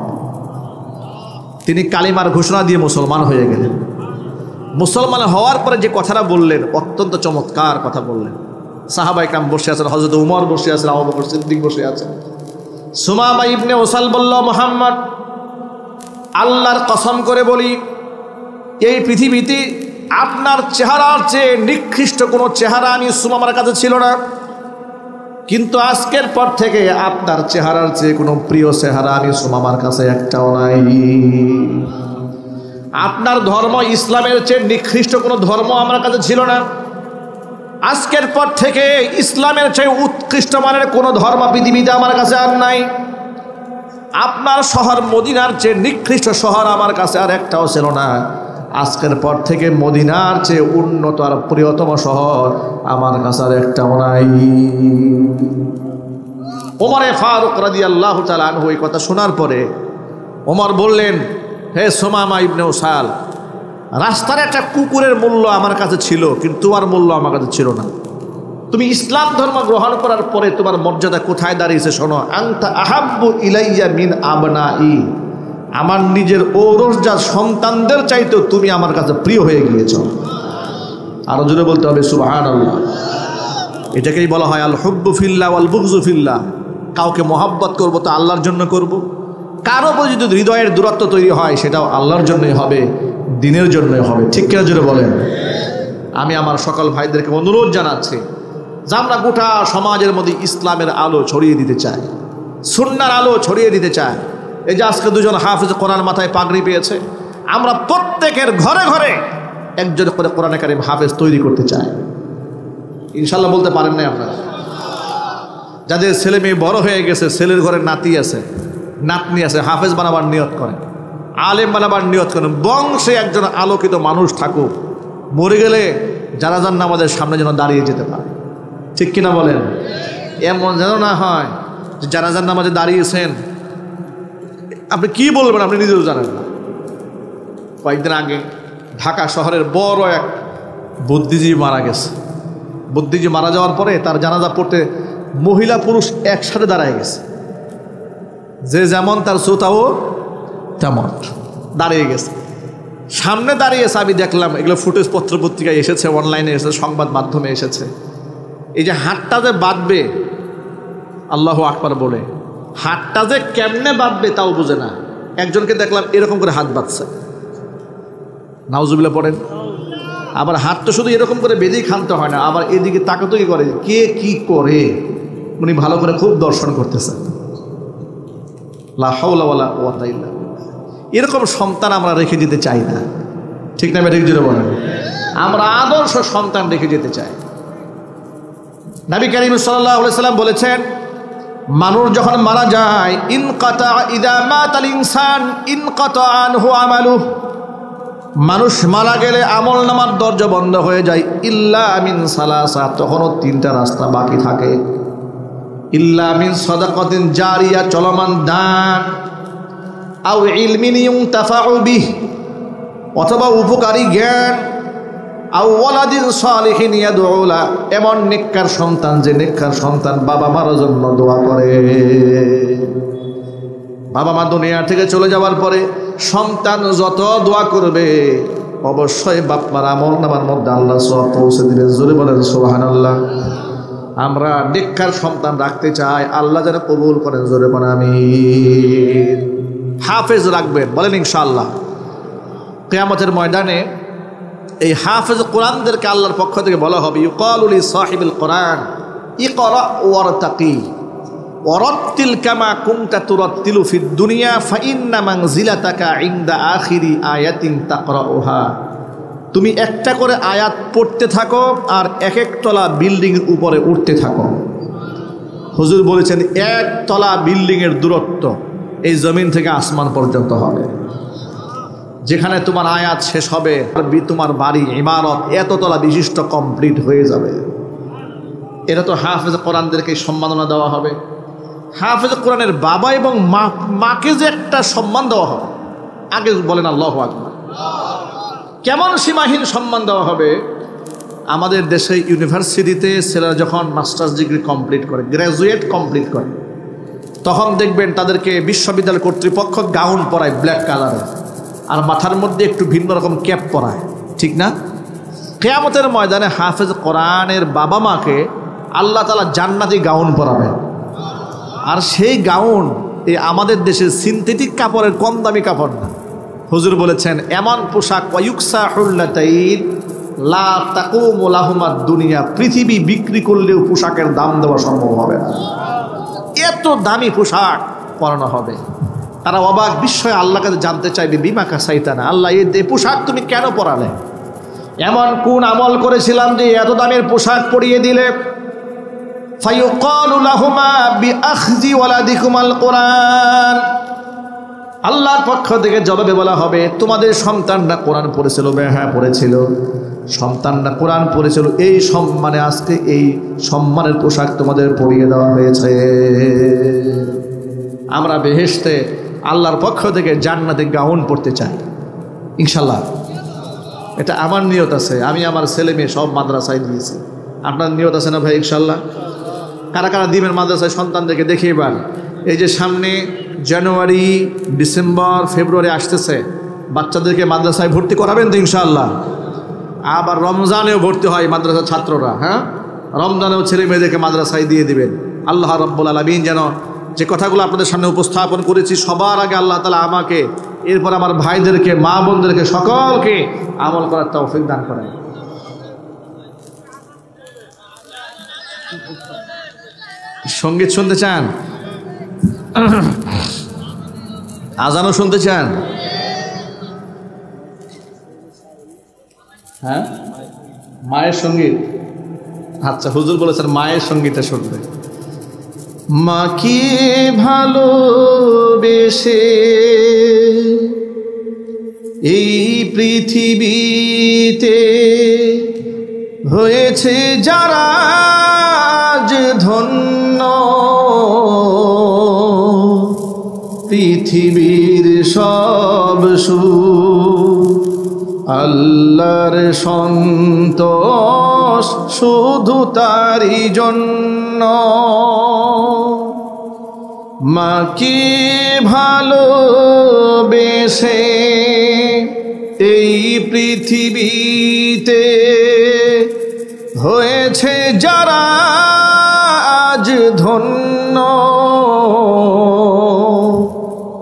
তিনি কালিমার ঘোষণা দিয়ে মুসলমান হয়ে গেলেন। মুসলমান হওয়ার পরে যে কথাটা বললেন অত্যন্ত চমৎকার কথা বললেন। সাহাবা ইকরাম বসে আছেন, হযরত উমর বসে আছেন, আবু বকর সিদ্দিক বসে আছেন। সুমামা ইবনে ওসাল বলল, মুহাম্মদ, আল্লাহর কসম করে বলি, এই পৃথিবীতে আপনার চেহারার চেয়ে নিকৃষ্ট কোনো চেহারা আমি সুমামার কাছে ছিল না, কিন্তু আজকের পর থেকে আপনার চেহারার চেয়ে কোনো প্রিয় চেহারা আমি সুমামার কাছে একটাও নাই। আপনার ধর্ম ইসলামের চেয়ে নিকৃষ্ট কোনো ধর্ম আমার কাছে ছিল না, আজকের পর থেকে ইসলামের চেয়ে উৎকৃষ্ট মানের কোনো ধর্ম পৃথিবীতে আমার কাছে আর নাই। আপনার শহর মদিনার চেয়ে নিকৃষ্ট শহর আমার কাছে আর একটাও ছিল না, আজকের পর থেকে মদিনার চেয়ে উন্নত আর প্রিয়তম শহর আমার কাছে আর একটাও নাই। ওমরে ফারুক রাদিয়াল্লাহু তাআলা আনহু এই কথা শোনার পরে ওমর বললেন, হে সুমামা ইবনে উসাল, রাস্তার একটা কুকুরের মূল্য আমার কাছে ছিল, কিন্তু তোমার মূল্য আমার কাছে ছিল না। তুমি ইসলাম ধর্ম গ্রহণ করার পরে তোমার মর্যাদা কোথায় দাঁড়িয়েছে শোনো। আনতা আহাব্বু ইলাইয়া মিন আবনাই, আমার নিজের ঔরসজাত সন্তানদের চাইতেও তুমি আমার কাছে প্রিয় হয়ে গিয়েছ। আরো জোরে বলতে হবে সুবহানাল্লাহ। এটাকেই বলা হয় আল হুব্বু ফিল্লাহ ওয়াল বুগযু ফিল্লাহ। কাউকে মহব্বত করব তো আল্লাহর জন্য করব, কারো প্রতি যদি হৃদয়ের দূরত্ব তৈরি হয় সেটাও আল্লাহর জন্যই হবে, দিনের জন্যই হবে। ঠিক কিনা জোরে বলেন। আমি আমার সকল ভাইদেরকে অনুরোধ জানাচ্ছি যে আমরা গোটা সমাজের মধ্যে ইসলামের আলো ছড়িয়ে দিতে চাই, সুন্নাহর আলো ছড়িয়ে দিতে চাই। এই যে আজকে দুজন হাফেজ কোরআন মাথায় পাগড়ি পেয়েছে, আমরা প্রত্যেকের ঘরে ঘরে একজন করে কোরআনে কারিম হাফেজ তৈরি করতে চাই। ইনশাল্লাহ বলতে পারেন না আপনারা? যাদের ছেলে মেয়ে বড় হয়ে গেছে, ছেলের ঘরে নাতি আছে, নাতনি আছে, হাফেজ বানাবার নিয়ত করেন, আলেম বানাবার নিয়ত করেন, বংশে একজন আলোকিত মানুষ থাকুক, মরে গেলে জানাজার নামাজের সামনে যেন দাঁড়িয়ে যেতে পারে। ঠিক কিনা বলেন? এমন যেন না হয় যে জানাজার নামাজে দাঁড়িয়েছেন, আপনি কি বলবেন আপনি নিজেও জানেন না। কয়েকদিন আগে ঢাকা শহরের বড় এক বুদ্ধিজীবী মারা গেছে। বুদ্ধিজীবী মারা যাওয়ার পরে তার জানাজা পড়তে মহিলা পুরুষ একসাথে দাঁড়ায় গেছে, যে যেমন তার শ্রোতাও তেমন দাঁড়িয়ে গেছে। সামনে দাঁড়িয়েছে, আমি দেখলাম এগুলো ফুটেজ পত্র পত্রিকায় এসেছে, অনলাইনে এসেছে, সংবাদ মাধ্যমে এসেছে। এই যে হাতটা যে বাঁধবে আল্লাহু আকবার বলে, হাতটা যে কেমনে বাঁধবে তাও বুঝে না। একজনকে দেখলাম এরকম করে হাত বাঁধছে, নাউজুবিল্লাহ পড়েন। আবার হাত তো শুধু এরকম করে বেঁধেই খানতে হয় না, আবার এদিকে তাকাতুকি করে, কে কি করে উনি ভালো করে খুব দর্শন করতেছেন। লা হাওলা ওয়ালা কুওয়াতা ইল্লা বিল্লাহ। এরকম সন্তান আমরা রেখে যেতে চাই না। ঠিক না? ঠিক জোরে বলেন। আমরা আদর্শ সন্তান রেখে যেতে চাই। নবী করিম সাল্লাল্লাহু আলাইহি সাল্লাম বলেছেন, মানুষ যখন মারা যায়, ইনকাতা ইযা মাতাল ইনসান ইনকাতা আনহু আমালুহু, মানুষ মারা গেলে আমল নামার দরজা বন্ধ হয়ে যায়। ইল্লা মিন সালাসা, তখনও 3টা রাস্তা বাকি থাকে। ইল্লা মিন সাদাকাতিন জারিয়া, চলমান দান, আও ইলমিন ইউনতাফাউ বিহি, অথবা উপকারী জ্ঞান, আও ওয়ালাদিন সালিহিন ইয়াদউ লা, এমন নেককার সন্তান যে নেককার সন্তান বাবা মার জন্য দোয়া করে। বাবা মা দুনিয়া থেকে চলে যাওয়ার পরে সন্তান যত দোয়া করবে অবশ্যই বাপ মার আমল নামার মধ্যে আল্লাহ সওয়াব পৌঁছে দিবেন। জোরে বলেন সুবহানাল্লাহ। আমরা নেককার সন্তান রাখতে চাই, আল্লাহ যেন কবুল করেন। জোরে বলেন আমিন। হাফেজ রাখবেন, বলেন ইনশাআল্লাহ। কিয়ামতের ময়দানে এই হাফেজ কোরআনদেরকে আল্লাহর পক্ষ থেকে বলা হবে, ইউকালু লি সাহিবিল কোরআন ইকরা ওয়ারতাকি ওয়ারাত্তিল কামা কুনতা তুরাত্তিলু ফিদ দুনিয়া ফাইন্না মানজিলাতাকা ইনদা আখিরি আয়াতিন তাকরাউহা। তুমি একটা করে আয়াত পড়তে থাকো আর এক এক তলা বিল্ডিং এর উপরে উঠতে থাকো। হুজুর বলেছেন, এক তলা বিল্ডিং এর দূরত্ব এই জমিন থেকে আসমান পর্যন্ত হবে। যেখানে তোমার আয়াত শেষ হবে তোমার বাড়ি ইমারত এততলা বিশিষ্ট কমপ্লিট হয়ে যাবে। এটা তো হাফেজ কোরআনদেরকে সম্মাননা দেওয়া হবে। হাফেজ কোরআনের বাবা এবং মাকে যে একটা সম্মান দেওয়া হবে, আগে বলেন আল্লাহু আকবার। কেমন সীমাহীন সম্মান দেওয়া হবে? আমাদের দেশে ইউনিভার্সিটিতে ছেলেরা যখন মাস্টার্স ডিগ্রি কমপ্লিট করে, গ্র্যাজুয়েট কমপ্লিট করে, তখন দেখবেন তাদেরকে বিশ্ববিদ্যালয় কর্তৃপক্ষ গাউন পরায় ব্ল্যাক কালারের, আর মাথার মধ্যে একটু ভিন্ন রকম ক্যাপ পরায়, ঠিক না? কিয়ামতের ময়দানে হাফেজ কোরআনের বাবা মাকে আল্লাহ তাআলা জান্নাতি গাউন পরাবেন। আর সেই গাউন এই আমাদের দেশের সিনথেটিক কাপড়ের, কম দামি কাপড় না। হুজুর বলেছেন এমন পোশাক ওয়ায়ুকসাহুল্লাতাইন লা তাকুমু লাহুমাদ দুনিয়া, পৃথিবী বিক্রি করলেও পোশাকের দাম দেওয়া সম্ভব হবে না। এত দামি পোশাক পরানো হবে। তারা অবাক বিস্ময়ে আল্লাহর কাছে জানতে চাইবে বিমা কাসাইতানা, আল্লাহ এই পোশাক তুমি কেন পরালে? এমন কোন আমল করেছিলাম যে এত দামের পোশাক পরিয়ে দিলে? ফায়ুকালু লাহুমা বিআখযি ওয়ালাদিকুমাল কোরআন, আল্লাহর পক্ষ থেকে জবাবে বলা হবে তোমাদের সন্তানরা কোরআন পড়েছিল। হ্যাঁ পড়েছিল। সন্তানরা কোরআন পড়েছিল, এই সম্মানে আজকে এই সম্মানের পোশাক তোমাদের পরিয়ে দেওয়া হয়েছে। আমরা বেহেশতে আল্লাহর পক্ষ থেকে জান্নাতে গাউন পড়তে চাই ইনশাল্লাহ। এটা আমার নিয়ত আছে, আমি আমার ছেলে মেয়ে সব মাদ্রাসায় দিয়েছি। আপনার নিয়ত আছে না ভাই? ইনশাল্লাহ। কারা কারা দিবেন মাদ্রাসায় সন্তানদেরকে? দেখি এবার। এই যে সামনে জানুয়ারি, ডিসেম্বর, ফেব্রুয়ারি আসতেছে, বাচ্চাদেরকে মাদ্রাসায় ভর্তি করাবেন তো ইনশাআল্লাহ। আবার রমজানেও ভর্তি হয় মাদ্রাসার ছাত্ররা। হ্যাঁ, রমজানেও ছেলে মেয়েদেরকে মাদ্রাসায় দিয়ে দিবেন। আল্লাহ রাব্বুল আলামিন যেন যে কথাগুলো আপনাদের সামনে উপস্থাপন করেছি সবার আগে আল্লাহ তাআলা আমাকে, এরপর আমার ভাইদেরকে, মা বোনদেরকে সকলকে আমল করার তৌফিক দান করেন। সঙ্গীত শুনতে চান? আজানও শুনতে চান? হ্যাঁ, মায়ের সঙ্গীত। আচ্ছা, হুজুর বলেছেন মায়ের সঙ্গীতটা শুনবে। মাকে ভালোবেসে এই পৃথিবীতে হয়েছে যারা আজ ধন্য, পৃথিবীর সব সুখ আল্লাহর সন্তোষ শুধু তারই জন্য। মাকে ভালোবেসে এই পৃথিবীতে হয়েছে যারা আজ ধন্য,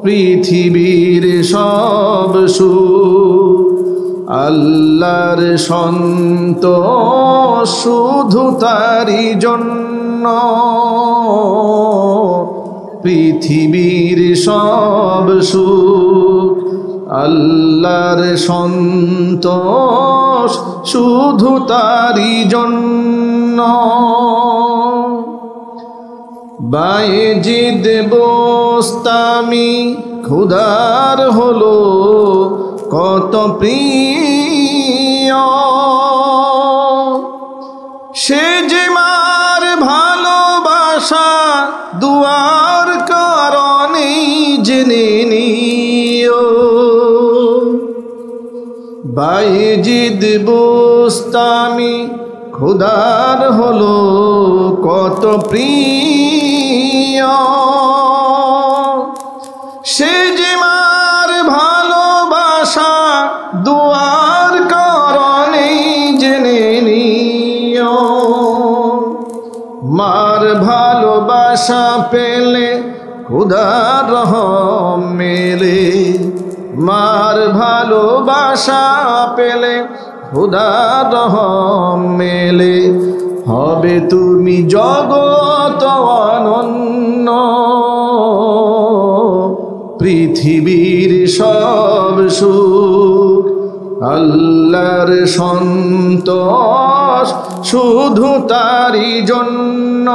পৃথিবীর সব সুখ আল্লাহর সন্তোষ শুধু তারই জন্য, পৃথিবীর সব সুখ আল্লাহর সন্তোষ শুধু তারই জন্য। বায়েজিদ বোস্তামি ক্ষুধার হলো কত প্রিয়, সে যে মার ভালোবাসা দুয়ার কারণে জেনে নিও। বায়েজিদ বোস্তামি ক্ষুধার হলো কত প্রিয়, সে যে মার ভালোবাসা দুয়ার কারণে জেনে নিও। মার ভালোবাসা পেলে খোদার রহম মেলে, মার ভালোবাসা পেলে খোদার রহম মেলে, হবে তুমি জগত অনন্য, পৃথিবীর সব সুখ আল্লাহর সন্তোষ শুধু তারই জন্য।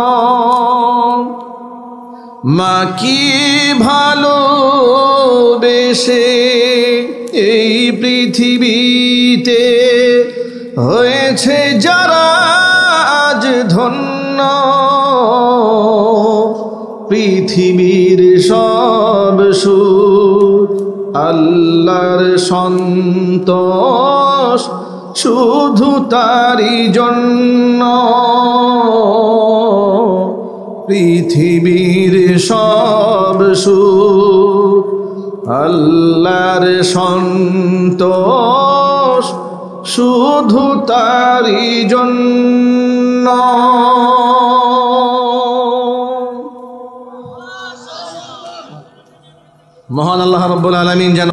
মা কি ভালোবেসে এই পৃথিবীতে হয়েছে যারা আজ ধন্য, পৃথিবীর সব সুখ আল্লাহ আল্লাহর সন্তোষ শুধু তারই জন্য, পৃথিবীর সব সুখ আল্লাহর সন্তোষ শুধু তারই জন্য। মহান আল্লাহ রাব্বুল আলামিন যেন